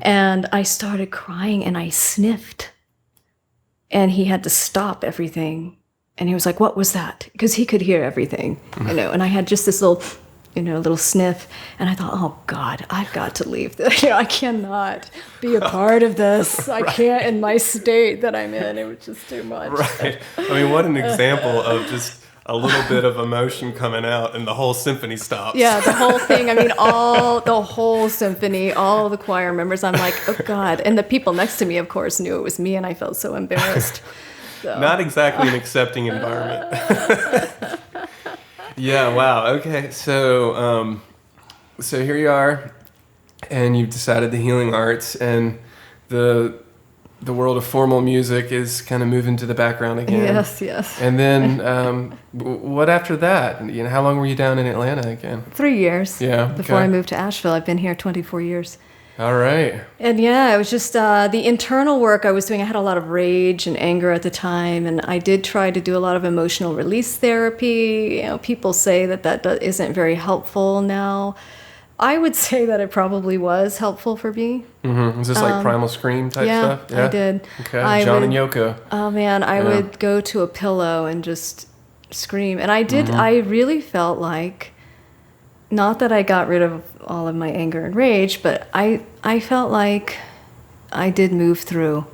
and I started crying and I sniffed. And he had to stop everything. And he was like, "What was that?" Because he could hear everything, and I had just this little sniff, and I thought, oh God, I've got to leave this. I cannot be a part of this. I can't in my state that I'm in. It was just too much. Right. I mean, what an example of just a little bit of emotion coming out and the whole symphony stops. Yeah, the whole thing. I mean, the whole symphony, all the choir members. I'm like, oh God. And the people next to me, of course, knew it was me, and I felt so embarrassed. So. Not exactly an accepting environment. Yeah, wow. Okay, so here you are, and you've decided the healing arts, and the world of formal music is kind of moving to the background again. Yes. And then what after that? How long were you down in Atlanta again? 3 years. Yeah. Before I moved to Asheville. I've been here 24 years. All right. And it was just the internal work I was doing. I had a lot of rage and anger at the time, and I did try to do a lot of emotional release therapy. People say that isn't very helpful now. I would say that it probably was helpful for me. Mm-hmm. Is this like Primal Scream type stuff? Yeah, I did. Okay, John and Yoko. Oh man, I would go to a pillow and just scream. And I did, I really felt like, not that I got rid of all of my anger and rage, but I felt like I did move through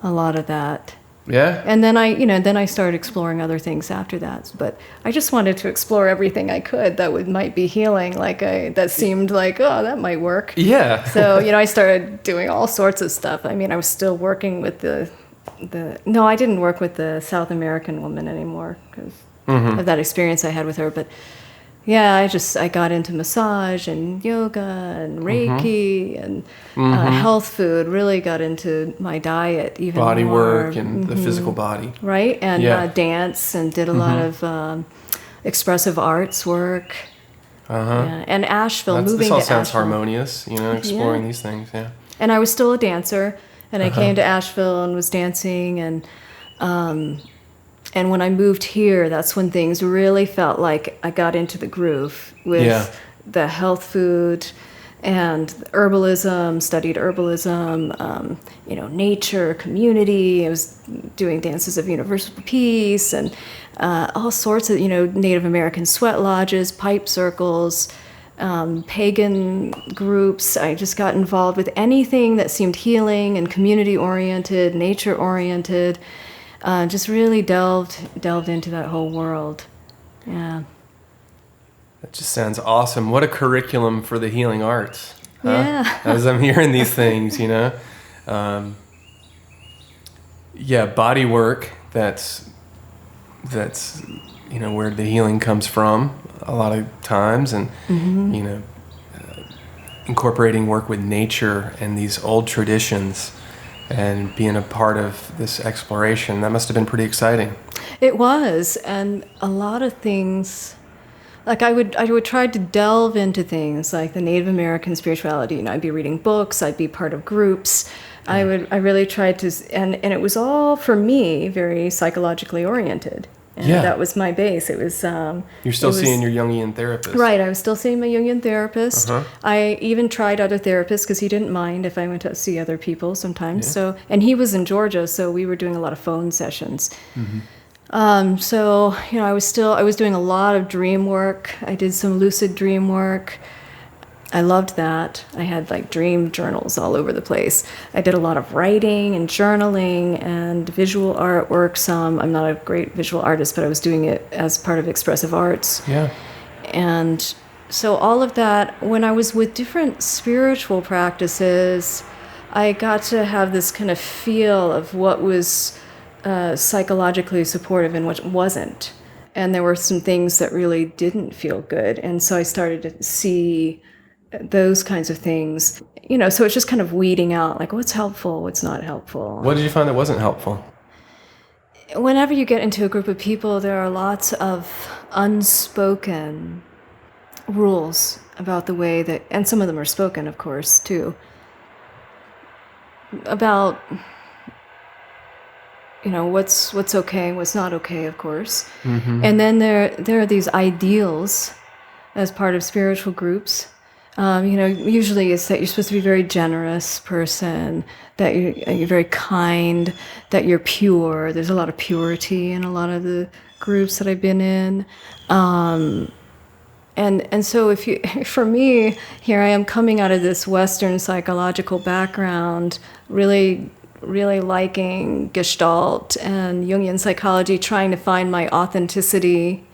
a lot of that. Yeah. And then I started exploring other things after that. But I just wanted to explore everything I could that might be healing. That seemed like, oh, that might work. Yeah. So, I started doing all sorts of stuff. I mean, I was still working with no, I didn't work with the South American woman anymore because of that experience I had with her. But yeah, I got into massage and yoga and Reiki and health food. Really got into my diet even body more. work and the physical body. Right, and dance, and did a lot of expressive arts work. Yeah. And Asheville, moving to Asheville. This all sounds harmonious, exploring these things, yeah. And I was still a dancer, and I came to Asheville and was dancing, and when I moved here, that's when things really felt like I got into the groove with the health food and herbalism, studied herbalism, nature, community. I was doing dances of universal peace and all sorts of, Native American sweat lodges, pipe circles, pagan groups. I just got involved with anything that seemed healing and community-oriented, nature-oriented. Just really delved into that whole world. Yeah. That just sounds awesome. What a curriculum for the healing arts. Huh? Yeah. As I'm hearing these things, body work, that's where the healing comes from a lot of times, and incorporating work with nature and these old traditions and being a part of this exploration, that must have been pretty exciting. It was, and a lot of things, like I would try to delve into things like the Native American spirituality. I'd be reading books, I'd be part of groups. I really tried to, and it was all for me very psychologically oriented. And that was my base. It was. You're still seeing your Jungian therapist. Right, I was still seeing my Jungian therapist. Uh-huh. I even tried other therapists because he didn't mind if I went to see other people sometimes. Yeah. So, and he was in Georgia, so we were doing a lot of phone sessions. Mm-hmm. I was doing a lot of dream work. I did some lucid dream work. I loved that. I had like dream journals all over the place. I did a lot of writing and journaling and visual artwork. I'm not a great visual artist, but I was doing it as part of expressive arts. Yeah. And so all of that, when I was with different spiritual practices, I got to have this kind of feel of what was psychologically supportive and what wasn't. And there were some things that really didn't feel good. And so I started to see those kinds of things, so it's just kind of weeding out like what's helpful, what's not helpful. What did you find that wasn't helpful? Whenever you get into a group of people, there are lots of unspoken rules about the way that, and some of them are spoken, of course, too, about what's okay and what's not okay, of course. Mm-hmm. And then there are these ideals as part of spiritual groups. Usually it's that you're supposed to be a very generous person, that you're very kind, that you're pure. There's a lot of purity in a lot of the groups that I've been in. And so for me, here I am coming out of this Western psychological background, really, really liking Gestalt and Jungian psychology, trying to find my authenticity,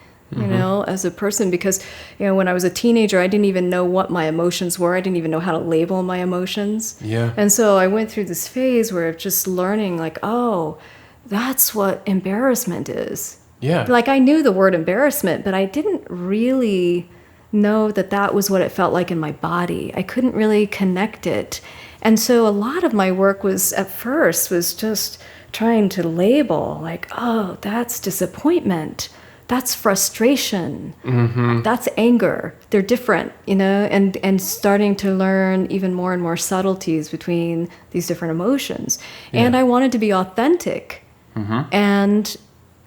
as a person, because, when I was a teenager, I didn't even know what my emotions were. I didn't even know how to label my emotions. Yeah. And so I went through this phase where just learning like, oh, that's what embarrassment is. Yeah. Like I knew the word embarrassment, but I didn't really know that was what it felt like in my body. I couldn't really connect it. And so a lot of my work was just trying to label like, oh, that's disappointment. That's frustration. Mm-hmm. That's anger. They're different, and starting to learn even more and more subtleties between these different emotions. Yeah. And I wanted to be authentic. Mm-hmm. And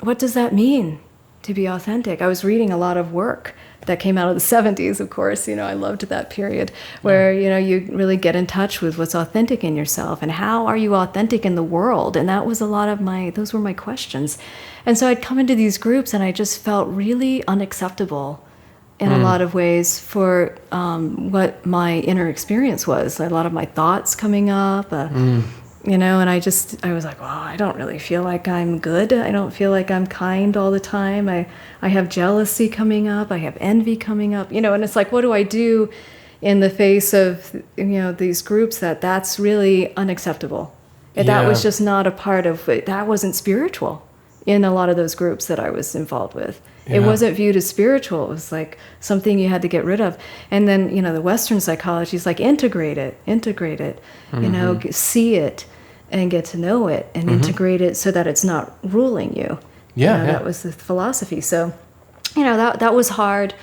what does that mean, to be authentic? I was reading a lot of work that came out of the 70s, of course. I loved that period where, you really get in touch with what's authentic in yourself and how are you authentic in the world? And that was a lot of those were my questions. And so I'd come into these groups and I just felt really unacceptable in a lot of ways for what my inner experience was. A lot of my thoughts coming up, and I was like, wow, I don't really feel like I'm good. I don't feel like I'm kind all the time. I have jealousy coming up. I have envy coming up, and it's like, what do I do in the face of, these groups that's really unacceptable? Yeah. That was just not a part of it. That wasn't spiritual in a lot of those groups that I was involved with. Yeah. It wasn't viewed as spiritual. It was like something you had to get rid of. And then, the Western psychology is like, integrate it, mm-hmm. See it and get to know it and mm-hmm. integrate it so that it's not ruling you. Yeah, That was the philosophy. So, that was hard,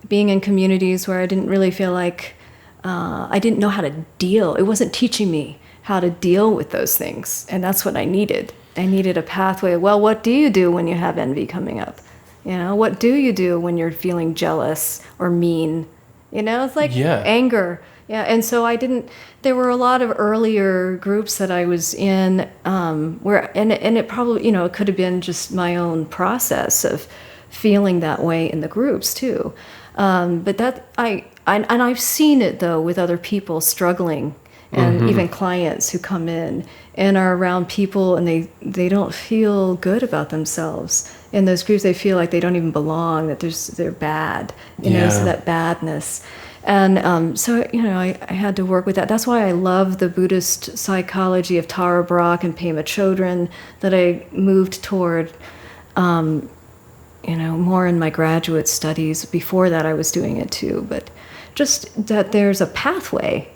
being in communities where I didn't really feel like, I didn't know how to deal. It wasn't teaching me how to deal with those things. And that's what I needed. I needed a pathway. Well, what do you do when you have envy coming up? What do you do when you're feeling jealous or mean? It's like Yeah. anger. Yeah, and so there were a lot of earlier groups that I was in where, and it probably, it could have been just my own process of feeling that way in the groups too. But and I've seen it though with other people struggling, and even clients who come in and are around people and they don't feel good about themselves. In those groups, they feel like they don't even belong, that they're bad, so that badness. And so, I had to work with that. That's why I love the Buddhist psychology of Tara Brach and Pema Chodron that I moved toward, more in my graduate studies. Before that, I was doing it too. But just that there's a pathway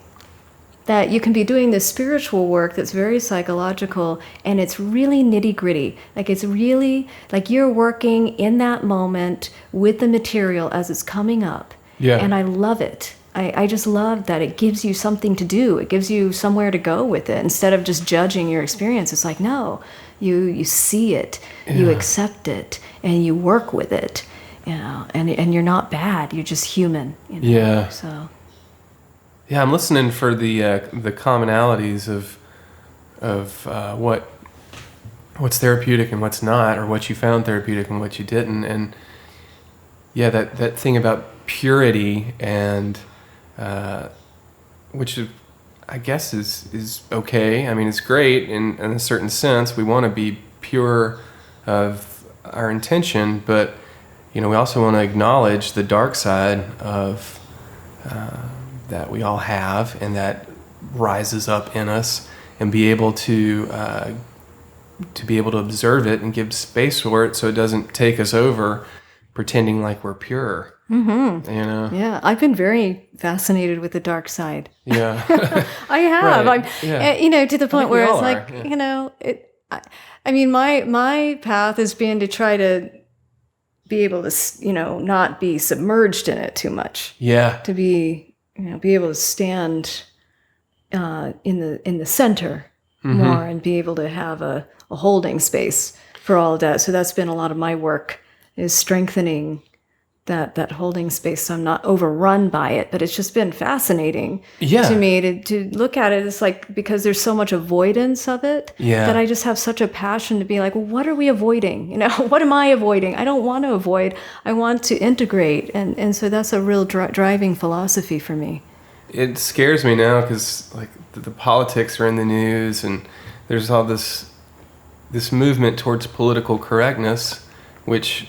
that you can be doing this spiritual work that's very psychological, and it's really nitty-gritty. Like, it's really like you're working in that moment with the material as it's coming up. Yeah. And I love it. I just love that it gives you something to do. It gives you somewhere to go with it. Instead of just judging your experience, it's like, no, you see it, you accept it, and you work with it, and you're not bad. You're just human. Yeah. So. Yeah, I'm listening for the commonalities of what's therapeutic and what's not, or what you found therapeutic and what you didn't, and yeah, that thing about purity and which I guess is okay. I mean, it's great in a certain sense. We want to be pure of our intention, but we also want to acknowledge the dark side of that we all have, and that rises up in us, and be able to observe it and give space for it, so it doesn't take us over, pretending like we're pure. Mm-hmm. Yeah, I've been very fascinated with the dark side. Yeah. I have. Right. To the point where it's like, yeah. I mean, my path has been to try to be able to, not be submerged in it too much. Yeah. To be able to stand in the center more, and be able to have a holding space for all of that. So that's been a lot of my work, is strengthening that holding space, so I'm not overrun by it. But it's just been fascinating to me to look at it. It's like, because there's so much avoidance of it, that I just have such a passion to be like, well, what are we avoiding? What am I avoiding? I don't want to avoid. I want to integrate. And so that's a real driving philosophy for me. It scares me now because the politics are in the news, and there's all this movement towards political correctness, which,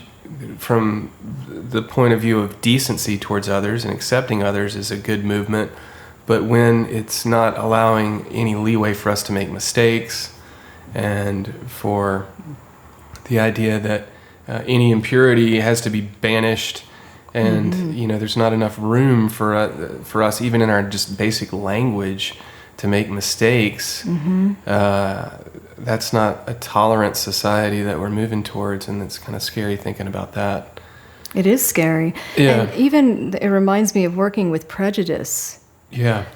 from the point of view of decency towards others and accepting others, is a good movement. But when it's not allowing any leeway for us to make mistakes, and for the idea that any impurity has to be banished, and there's not enough room for us, even in our just basic language, to make mistakes, that's not a tolerant society that we're moving towards, and it's kind of scary thinking about that. It is scary. Yeah. And even it reminds me of working with prejudice. Yeah.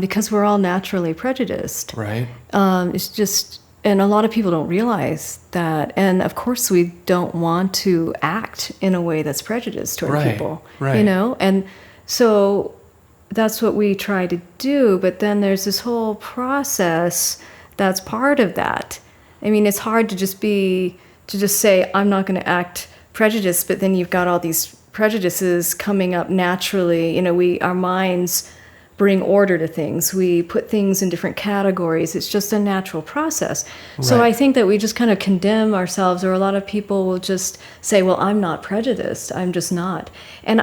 Because we're all naturally prejudiced. Right. It's just, and a lot of people don't realize that. And of course, we don't want to act in a way that's prejudiced toward people. Right. And so that's what we try to do. But then there's this whole process that's part of that. I mean, it's hard to just say, I'm not going to act prejudiced, but then you've got all these prejudices coming up naturally. Our minds bring order to things. We put things in different categories. It's just a natural process. Right. So I think that we just kind of condemn ourselves, or a lot of people will just say, well, I'm not prejudiced. I'm just not. And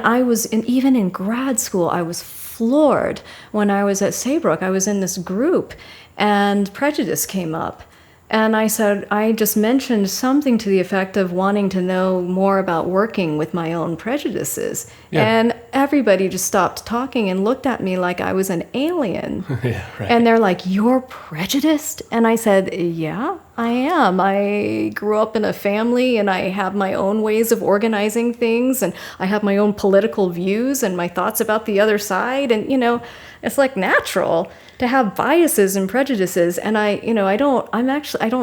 even in grad school, I was floored when I was at Saybrook. I was in this group, and prejudice came up. And I said, I just mentioned something to the effect of wanting to know more about working with my own prejudices. Yeah. And everybody just stopped talking and looked at me like I was an alien. Yeah, right. And they're like, you're prejudiced? And I said, yeah, I am. I grew up in a family, and I have my own ways of organizing things, and I have my own political views and my thoughts about the other side. And, it's like natural to have biases and prejudices. And I don't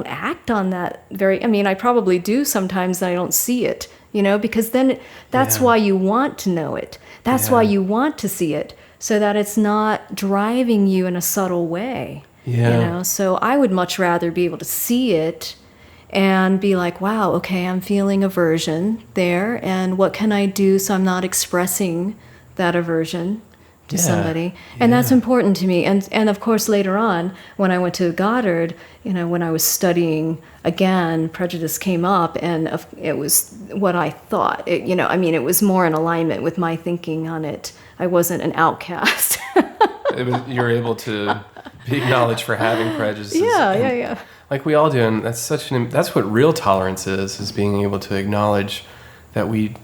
act on that I probably do sometimes, and I don't see it, because then that's why you want to know it. That's why you want to see it, so that it's not driving you in a subtle way. Yeah. So I would much rather be able to see it and be like, wow, okay, I'm feeling aversion there, and what can I do so I'm not expressing that aversion to somebody? And that's important to me. And of course, later on, when I went to Goddard, when I was studying again, prejudice came up, and it was what I thought. It was more in alignment with my thinking on it. I wasn't an outcast. You're able to be acknowledged for having prejudices. Yeah. Like we all do, and that's what real tolerance is being able to acknowledge that we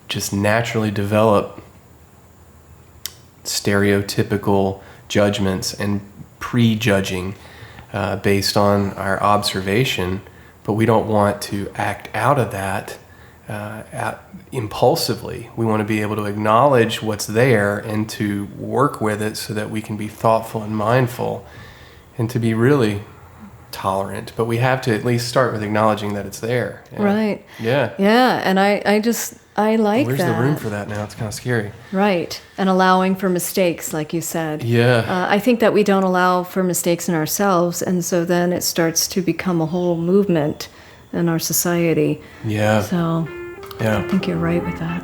just naturally develop stereotypical judgments and prejudging based on our observation, but we don't want to act out of that impulsively. We want to be able to acknowledge what's there and to work with it so that we can be thoughtful and mindful and to be really tolerant. But we have to at least start with acknowledging that it's there. Yeah. Right. Yeah. Yeah, and I like Where's that. the room for that now? It's kind of scary. Right, and allowing for mistakes, like you said. Yeah. I think that we don't allow for mistakes in ourselves, and so then it starts to become a whole movement in our society. Yeah. So Yeah. I think you're right with that.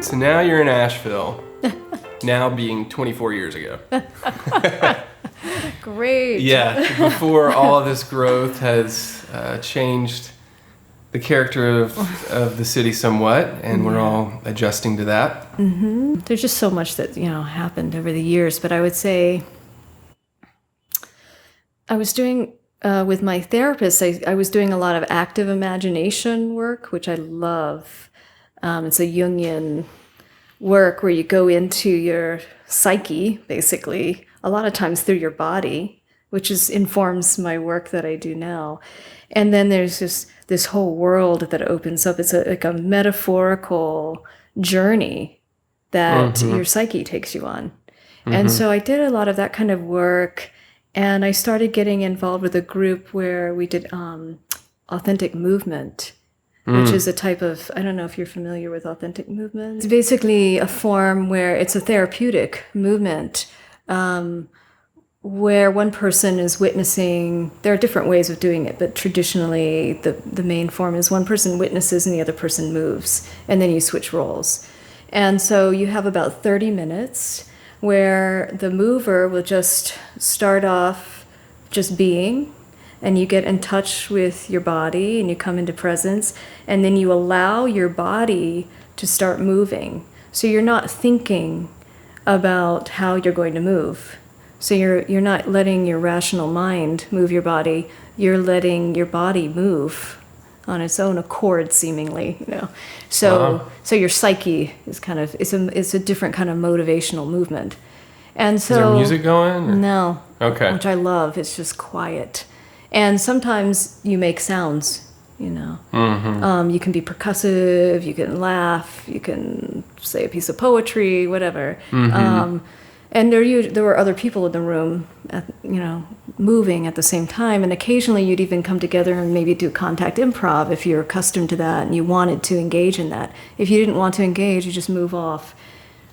So now you're in Asheville, now being 24 years ago. Great. Yeah, before all of this growth has changed the character of the city somewhat, and we're all adjusting to that. Mm-hmm. There's just so much that, happened over the years, but I would say I was doing, with my therapist, I was doing a lot of active imagination work, which I love. It's a Jungian work where you go into your psyche, basically, a lot of times through your body, which informs my work that I do now. And then there's just this whole world that opens up. It's like a metaphorical journey that your psyche takes you on. And so I did a lot of that kind of work, and I started getting involved with a group where we did authentic movement, which is a type of, I don't know if you're familiar with authentic movement. It's basically a form where it's a therapeutic movement, where one person is witnessing. There are different ways of doing it, but traditionally the main form is one person witnesses and the other person moves, and then you switch roles. And so you have about 30 minutes where the mover will just start off just being, and you get in touch with your body and you come into presence, and then you allow your body to start moving. So you're not thinking about how you're going to move. So you're not letting your rational mind move your body. You're letting your body move on its own accord, seemingly. So your psyche is it's a different kind of motivational movement. And so is there music going? Or? No. Okay. Which I love. It's just quiet. And sometimes you make sounds, You can be percussive, you can laugh, you can say a piece of poetry, whatever. And there were other people in the room, moving at the same time. And occasionally you'd even come together and maybe do contact improv if you're accustomed to that and you wanted to engage in that. If you didn't want to engage, you just move off.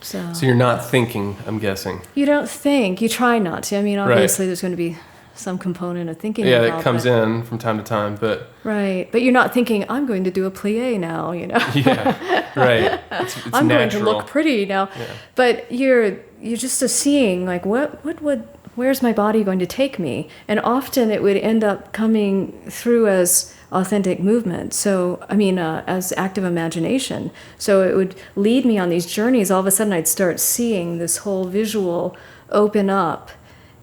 So you're not thinking, I'm guessing. You don't think. You try not to. I mean, obviously there's going to be some component of thinking involved. Yeah, that comes in from time to time, but... Right. But you're not thinking, I'm going to do a plie now, Yeah, right. It's I'm natural. going to look pretty now. Yeah. But you're just seeing, like, where's my body going to take me? And often it would end up coming through as authentic movement. So, as active imagination. So it would lead me on these journeys. All of a sudden I'd start seeing this whole visual open up.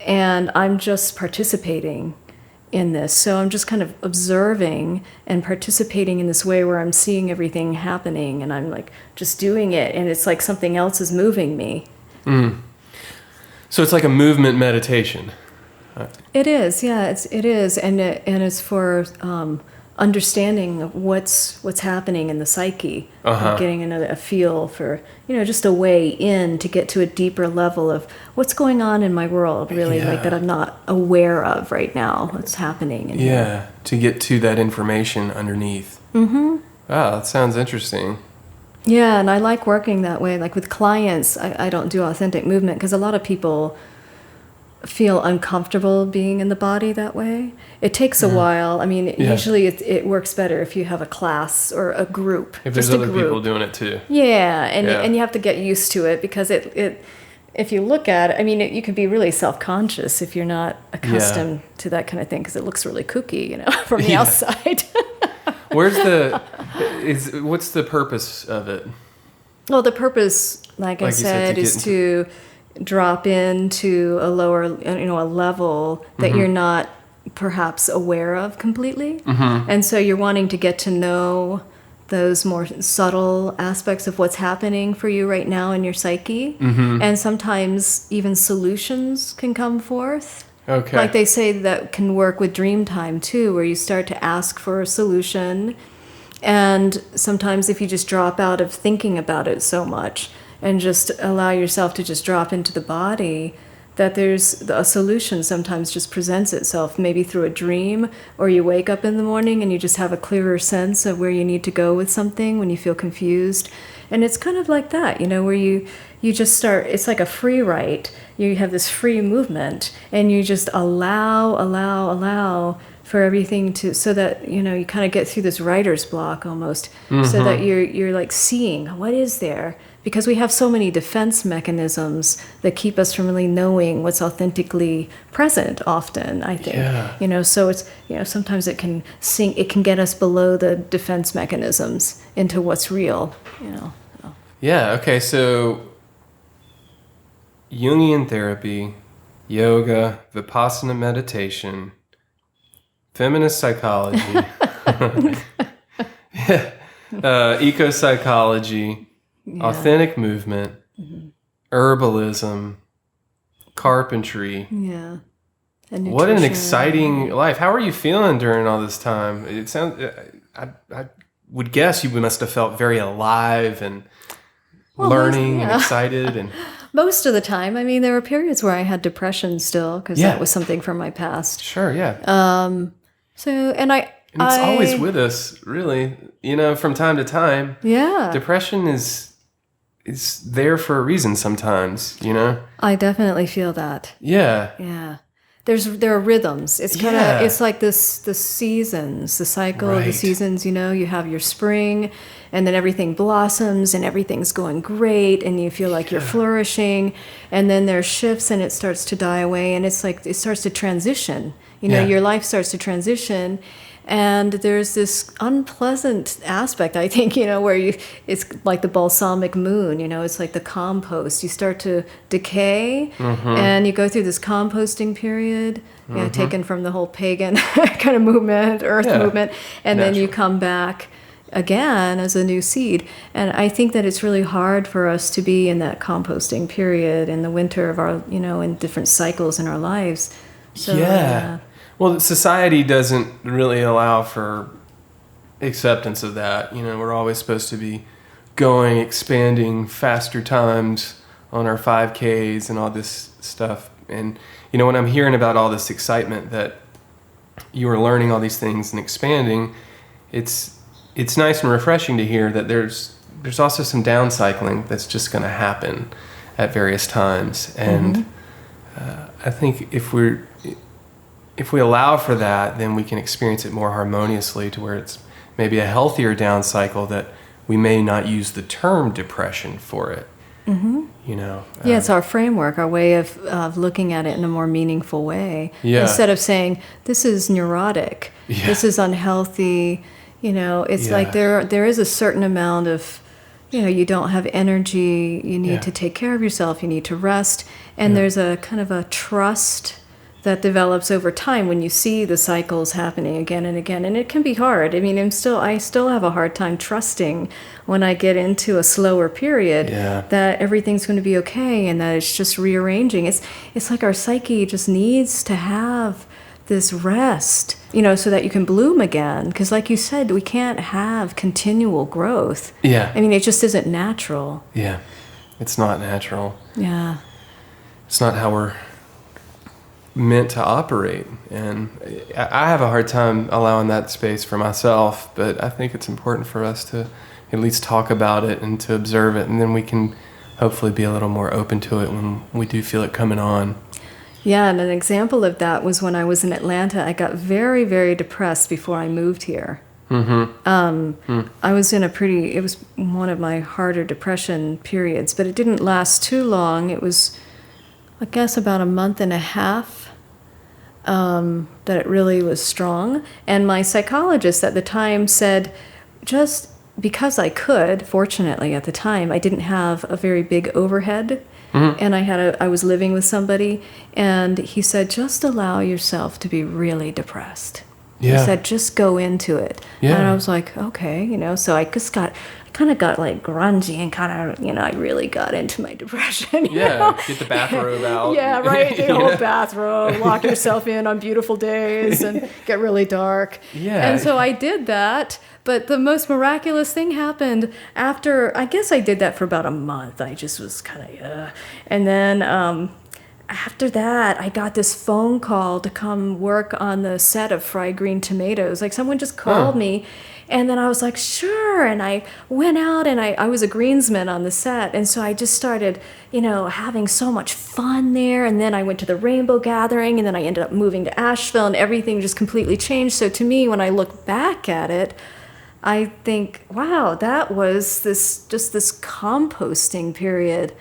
And I'm just participating in this. So I'm just kind of observing and participating in this way where I'm seeing everything happening and I'm like just doing it. And it's like something else is moving me. So it's like a movement meditation. It is, yeah, it is. And it's for understanding of what's happening in the psyche, of getting a feel for, just a way in to get to a deeper level of what's going on in my world, really, like that I'm not aware of right now, what's happening. To get to that information underneath. Mm-hmm. Wow, that sounds interesting. Yeah, and I like working that way. Like with clients, I don't do authentic movement because a lot of people feel uncomfortable being in the body that way. It takes a while. I mean, usually it works better if you have a class or a group. If there's other people doing it too. Yeah, and you have to get used to it because it if you look at it, I mean, you can be really self-conscious if you're not accustomed to that kind of thing because it looks really kooky, from the outside. What's the purpose of it? Well, the purpose, like I said, is to drop into a lower, a level that you're not perhaps aware of completely. And so you're wanting to get to know those more subtle aspects of what's happening for you right now in your psyche. And sometimes even solutions can come forth. Okay. Like they say that can work with dream time too, where you start to ask for a solution. And sometimes if you just drop out of thinking about it so much and just allow yourself to just drop into the body, that there's a solution sometimes just presents itself, maybe through a dream, or you wake up in the morning and you just have a clearer sense of where you need to go with something when you feel confused. And it's kind of like that, where you just start, it's like a free write. You have this free movement and you just allow for everything to, so that, you kind of get through this writer's block almost, so that you're like seeing what is there. Because we have so many defense mechanisms that keep us from really knowing what's authentically present often, I think. Yeah. So it's, sometimes it can get us below the defense mechanisms into what's real, Yeah, okay, so Jungian therapy, yoga, Vipassana meditation, feminist psychology, eco-psychology, authentic movement, herbalism, carpentry. Yeah. What an exciting life. How are you feeling during all this time? It sounds, I would guess you must have felt very alive and learning and excited. And most of the time. I mean, there were periods where I had depression still because that was something from my past. Sure, yeah. And it's always with us, really, from time to time. Yeah. Depression is there for a reason sometimes, I definitely feel that. Yeah. Yeah. There are rhythms. It's kind of it's like the seasons, the cycle of the seasons, you have your spring and then everything blossoms and everything's going great and you feel like you're flourishing, and then there are shifts and it starts to die away, and it's like it starts to transition. Your life starts to transition. And there's this unpleasant aspect, I think, where it's like the balsamic moon, it's like the compost. You start to decay and you go through this composting period, taken from the whole pagan kind of movement, earth movement, and then you come back again as a new seed. And I think that it's really hard for us to be in that composting period in the winter of our, in different cycles in our lives. So, Well, society doesn't really allow for acceptance of that. We're always supposed to be going, expanding faster times on our 5Ks and all this stuff. And, when I'm hearing about all this excitement that you are learning all these things and expanding, it's nice and refreshing to hear that there's also some downcycling that's just going to happen at various times. And I think if we allow for that, then we can experience it more harmoniously to where it's maybe a healthier down cycle that we may not use the term depression for it. It's our framework, our way of looking at it in a more meaningful way. Instead of saying, this is neurotic, this is unhealthy, it's like there is a certain amount of, you don't have energy, you need to take care of yourself, you need to rest, and there's a kind of a trust that develops over time when you see the cycles happening again and again. And it can be hard. I mean, I still have a hard time trusting when I get into a slower period that everything's going to be okay and that it's just rearranging. It's like our psyche just needs to have this rest, so that you can bloom again. Because like you said, we can't have continual growth. Yeah. I mean, it just isn't natural. Yeah. It's not natural. Yeah. It's not how we're meant to operate. And I have a hard time allowing that space for myself, but I think it's important for us to at least talk about it and to observe it, and then we can hopefully be a little more open to it when we do feel it coming on. Yeah, and an example of that was when I was in Atlanta. I got very, very depressed before I moved here. I was in it was one of my harder depression periods, but it didn't last too long. It was, I guess, about a month and a half that it really was strong. And my psychologist at the time said, just because I could, fortunately at the time, I didn't have a very big overhead. And I was living with somebody, and he said, just allow yourself to be really depressed. Yeah. He said, just go into it. Yeah. And I was like, okay, so I kind of got like grungy and kind of, I really got into my depression. Get the bathrobe out. Yeah, right. The whole bathrobe, lock yourself in on beautiful days and get really dark. Yeah. And so I did that. But the most miraculous thing happened after, I guess I did that for about a month. I just was kind of, And then after that, I got this phone call to come work on the set of Fried Green Tomatoes. Like someone just called me. And then I was like, sure. And I went out, and I was a greensman on the set. And so I just started, having so much fun there. And then I went to the Rainbow Gathering, and then I ended up moving to Asheville, and everything just completely changed. So to me, when I look back at it, I think, wow, that was this composting period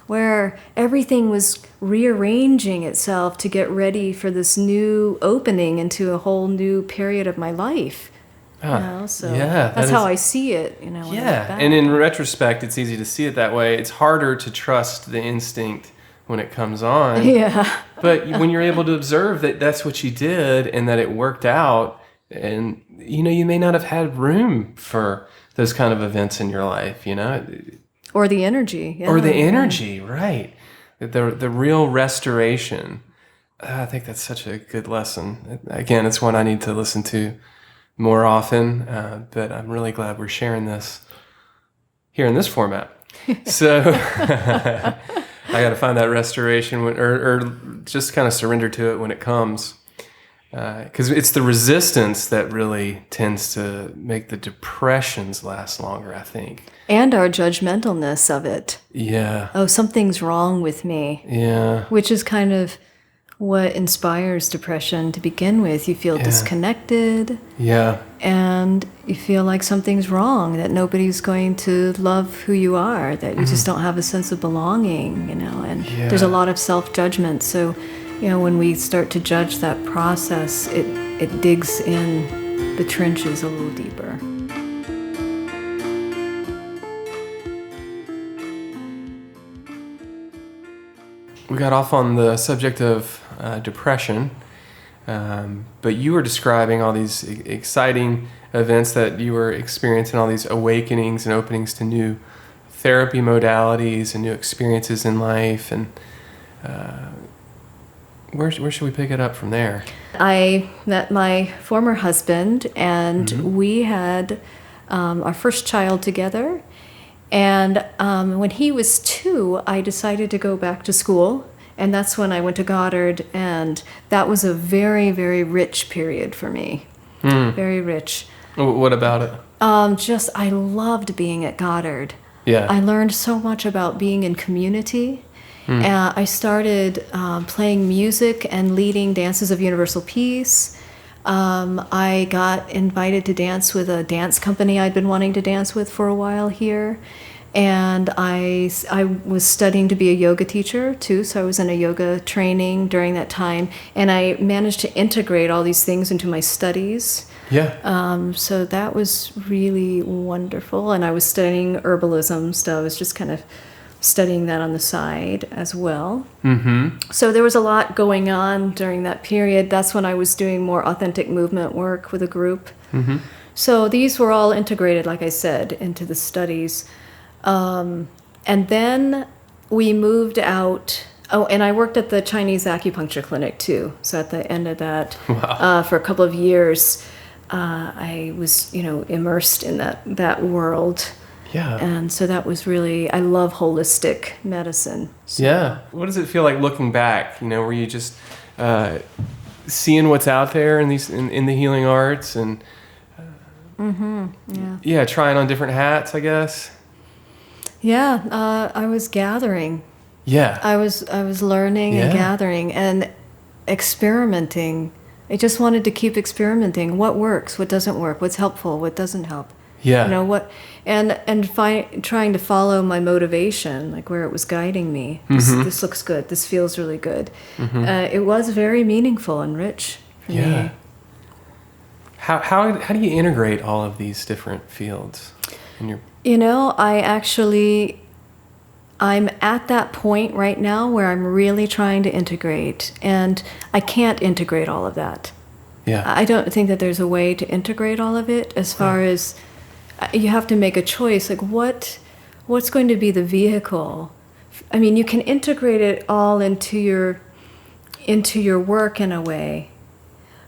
where everything was rearranging itself to get ready for this new opening into a whole new period of my life. So that's how I see it. When I look back. And in retrospect, it's easy to see it that way. It's harder to trust the instinct when it comes on. Yeah. But when you're able to observe that that's what you did and that it worked out, and you may not have had room for those kind of events in your life, or the energy. Yeah. Or the energy, right? The real restoration. I think that's such a good lesson. Again, it's one I need to listen to more often, but I'm really glad we're sharing this here in this format. So I got to find that restoration or just kind of surrender to it when it comes. Because it's the resistance that really tends to make the depressions last longer, I think. And our judgmentalness of it. Yeah. Oh, something's wrong with me. Yeah. Which is kind of what inspires depression to begin with. You feel disconnected. Yeah. And you feel like something's wrong, that nobody's going to love who you are, that you just don't have a sense of belonging, and there's a lot of self-judgment. So, when we start to judge that process, it digs in the trenches a little deeper. We got off on the subject of depression, but you were describing all these exciting events that you were experiencing, all these awakenings and openings to new therapy modalities and new experiences in life, and where should we pick it up from there? I met my former husband, and we had our first child together. And when he was 2, I decided to go back to school. And that's when I went to Goddard. And that was a very, very rich period for me. Very rich. What about it? I loved being at Goddard. Yeah. I learned so much about being in community. I started playing music and leading dances of universal peace. I got invited to dance with a dance company I'd been wanting to dance with for a while here. And I was studying to be a yoga teacher too, so I was in a yoga training during that time. And I managed to integrate all these things into my studies. Yeah. So that was really wonderful. And I was studying herbalism, so I was just kind of studying that on the side as well. So there was a lot going on during that period. That's when I was doing more authentic movement work with a group. So these were all integrated, like I said, into the studies. And then we moved out Oh, and I worked at the Chinese acupuncture clinic too. So at the end of that, Wow. for a couple of years, I was, immersed in that world. Yeah. And so that was really, I love holistic medicine. So, Yeah. What does it feel like looking back? Were you just seeing what's out there in the healing arts and yeah. trying on different hats, I guess? Yeah, I was gathering. Yeah. I was learning and gathering and experimenting. I just wanted to keep experimenting. What works? What doesn't work? What's helpful? What doesn't help? Yeah. What, and trying to follow my motivation, like where it was guiding me. This looks good. This feels really good. It was very meaningful and rich for me. How do you integrate all of these different fields in your? I'm at that point right now where I'm really trying to integrate, and I can't integrate all of that. Yeah. I don't think that there's a way to integrate all of it, as far as you have to make a choice, like what's going to be the vehicle. I mean, you can integrate it all into your work in a way,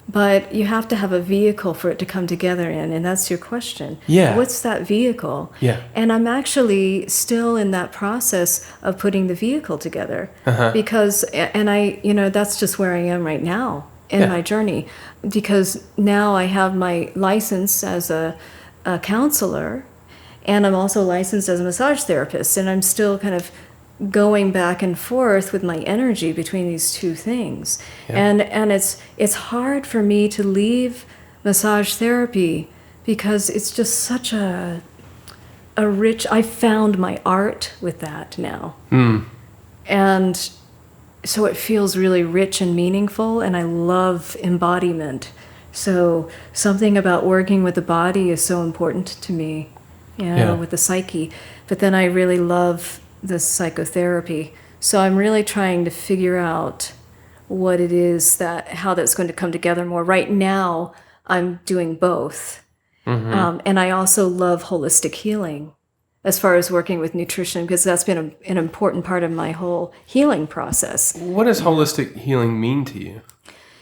but you have to have a vehicle for it to come together in, and that's your question. Yeah. What's that vehicle? Yeah. And I'm actually still in that process of putting the vehicle together, because, and that's just where I am right now in my journey, because now I have my license as a counselor, and I'm also licensed as a massage therapist, and I'm still kind of going back and forth with my energy between these two things. And it's hard for me to leave massage therapy, because it's just such a rich, I found my art with that now. And so it feels really rich and meaningful, and I love embodiment. So something about working with the body is so important to me, with the psyche. But then I really love the psychotherapy. So I'm really trying to figure out what it is how that's going to come together more. Right now, I'm doing both. And I also love holistic healing as far as working with nutrition, because that's been an important part of my whole healing process. What does holistic healing mean to you?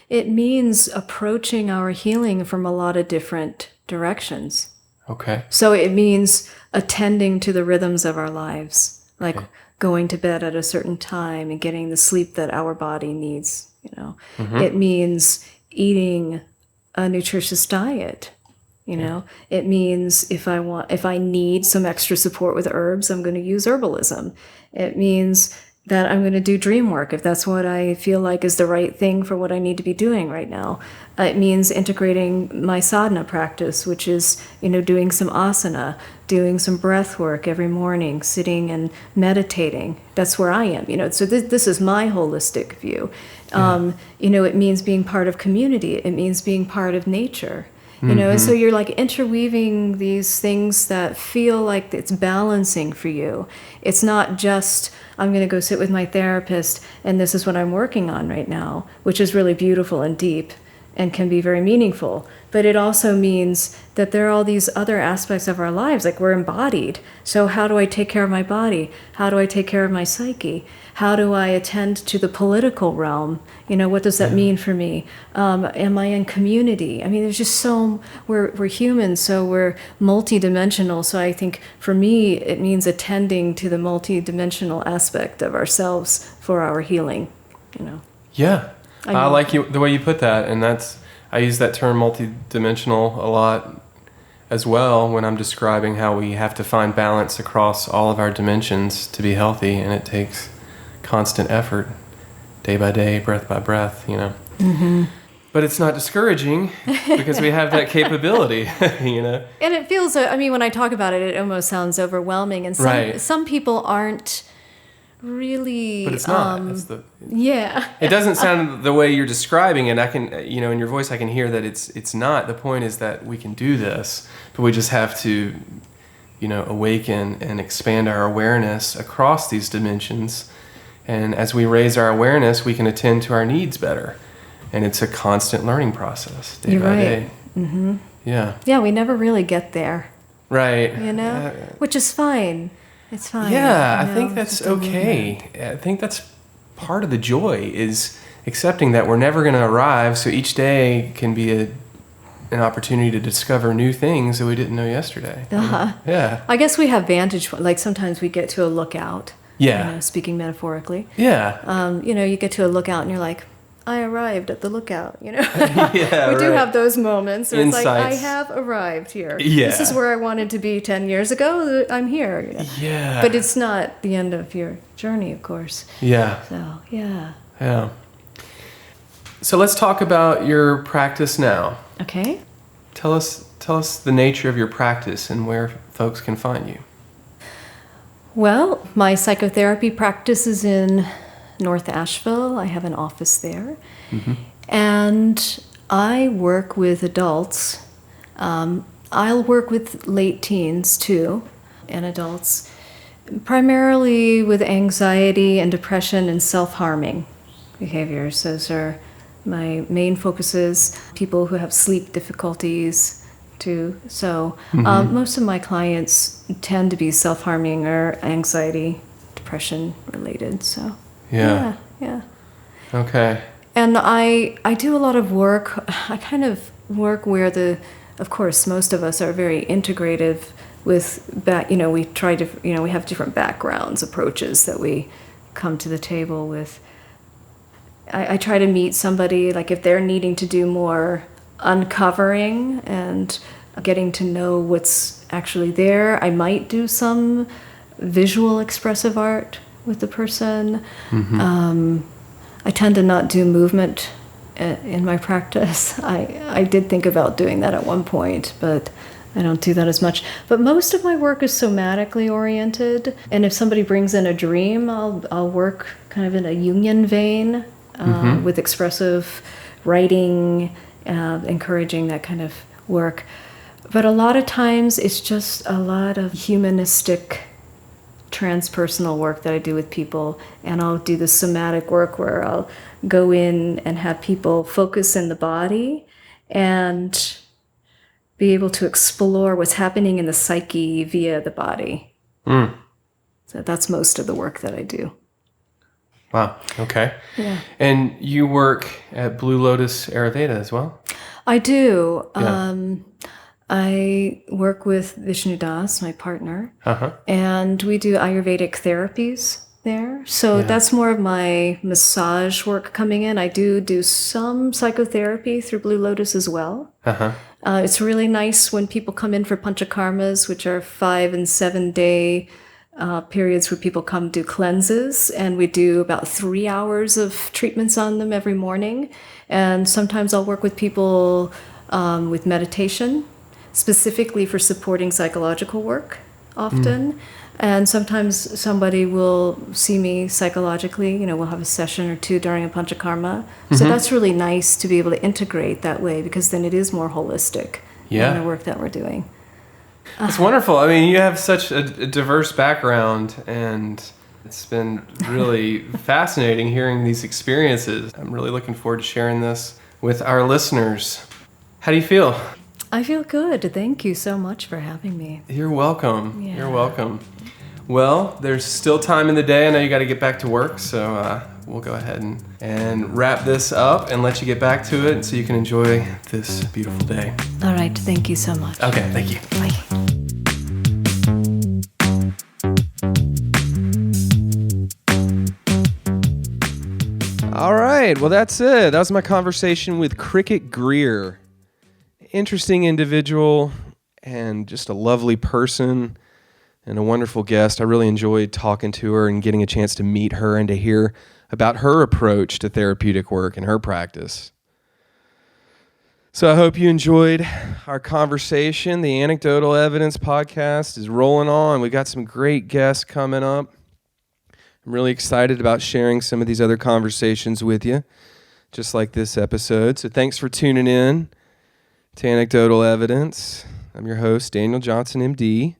It means approaching our healing from a lot of different directions. Okay. So it means attending to the rhythms of our lives, like going to bed at a certain time and getting the sleep that our body needs. It means eating a nutritious diet. It means if I need some extra support with herbs, I'm going to use herbalism. It means that I'm going to do dream work if that's what I feel like is the right thing for what I need to be doing right now. It means integrating my sadhana practice, which is, doing some asana, doing some breath work every morning, sitting and meditating. That's where I am, so this is my holistic view. It means being part of community. It means being part of nature. And so you're like interweaving these things that feel like it's balancing for you. It's not just, I'm going to go sit with my therapist and this is what I'm working on right now, which is really beautiful and deep and can be very meaningful. But it also means that there are all these other aspects of our lives, like we're embodied. So how do I take care of my body? How do I take care of my psyche? How do I attend to the political realm? What does that mean for me? Am I in community? I mean, there's just we're humans, so we're multidimensional. So I think for me, it means attending to the multidimensional aspect of ourselves for our healing, Yeah. I like the way you put that, and I use that term multidimensional a lot as well when I'm describing how we have to find balance across all of our dimensions to be healthy, and it takes constant effort, day by day, breath by breath, But it's not discouraging because we have that capability, And it feels, when I talk about it, it almost sounds overwhelming, and some people aren't really, but it's not. It doesn't sound the way you're describing it. I can, in your voice, I can hear that it's not. The point is that we can do this, but we just have to, awaken and expand our awareness across these dimensions. And as we raise our awareness, we can attend to our needs better. And it's a constant learning process, day by day. Mm-hmm. Yeah. Yeah, we never really get there. Right. Which is fine. It's fine. Yeah, I think that's okay. I think that's part of the joy is accepting that we're never going to arrive. So each day can be an opportunity to discover new things that we didn't know yesterday. Uh-huh. Yeah. I guess we have vantage, like sometimes we get to a lookout. Yeah. Speaking metaphorically. Yeah. You get to a lookout and you're like, I arrived at the lookout, Yeah, we do right. have those moments where it's like, I Insights. have arrived here. Yeah. This is where I wanted to be 10 years ago. I'm here. Yeah. But it's not the end of your journey, of course. Yeah. So, yeah. Yeah. So let's talk about your practice now. Okay. Tell us the nature of your practice and where folks can find you. Well, my psychotherapy practice is in North Asheville. I have an office there. Mm-hmm. And I work with adults. I'll work with late teens too, and adults, primarily with anxiety and depression and self-harming behaviors. Those are my main focuses. People who have sleep difficulties too. So most of my clients tend to be self-harming or anxiety, depression related. So yeah. Okay. And I do a lot of work. I kind of work where of course, most of us are very integrative with we try to, we have different backgrounds, approaches that we come to the table with. I try to meet somebody, like if they're needing to do more uncovering and getting to know what's actually there, I might do some visual expressive art with the person. I tend to not do movement in my practice. I did think about doing that at one point, but I don't do that as much. But most of my work is somatically oriented, and if somebody brings in a dream, I'll work kind of in a Jungian vein with expressive writing, encouraging that kind of work. But a lot of times it's just a lot of humanistic transpersonal work that I do with people, and I'll do the somatic work where I'll go in and have people focus in the body and be able to explore what's happening in the psyche via the body. So that's most of the work that I do. Wow. Okay. Yeah. And you work at Blue Lotus Ayurveda as well? I do. Yeah. I work with Vishnu Das, my partner, and we do Ayurvedic therapies there. So that's more of my massage work coming in. I do some psychotherapy through Blue Lotus as well. It's really nice when people come in for panchakarmas, which are 5 and 7 day periods where people come do cleanses, and we do about 3 hours of treatments on them every morning. And sometimes I'll work with people with meditation, specifically for supporting psychological work often. And sometimes somebody will see me psychologically, we'll have a session or two during a panchakarma. So that's really nice to be able to integrate that way, because then it is more holistic in the work that we're doing. It's wonderful. I mean, you have such a diverse background, and it's been really fascinating hearing these experiences. I'm really looking forward to sharing this with our listeners. How do you feel? I feel good. Thank you so much for having me. You're welcome. Yeah. You're welcome. Well, there's still time in the day. I know you got to get back to work, so we'll go ahead and wrap this up and let you get back to it so you can enjoy this beautiful day. All right. Thank you so much. Okay, thank you. Bye. All right. Well, that's it. That was my conversation with Cricket Greer. Interesting individual and just a lovely person and a wonderful guest. I really enjoyed talking to her and getting a chance to meet her and to hear about her approach to therapeutic work and her practice. So I hope you enjoyed our conversation. The Anecdotal Evidence podcast is rolling on. We got some great guests coming up. I'm really excited about sharing some of these other conversations with you, just like this episode. So thanks for tuning in to Anecdotal Evidence. I'm your host, Daniel Johnson, MD.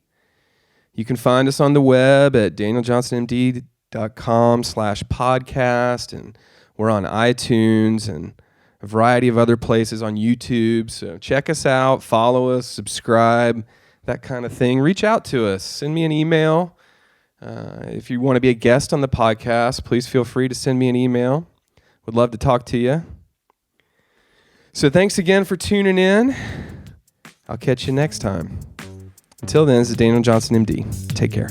You can find us on the web at danieljohnsonmd.com/podcast, and we're on iTunes and a variety of other places on YouTube. So check us out, follow us, subscribe, that kind of thing. Reach out to us. Send me an email. If you want to be a guest on the podcast, please feel free to send me an email. Would love to talk to you. So thanks again for tuning in. I'll catch you next time. Until then, this is Daniel Johnson, MD. Take care.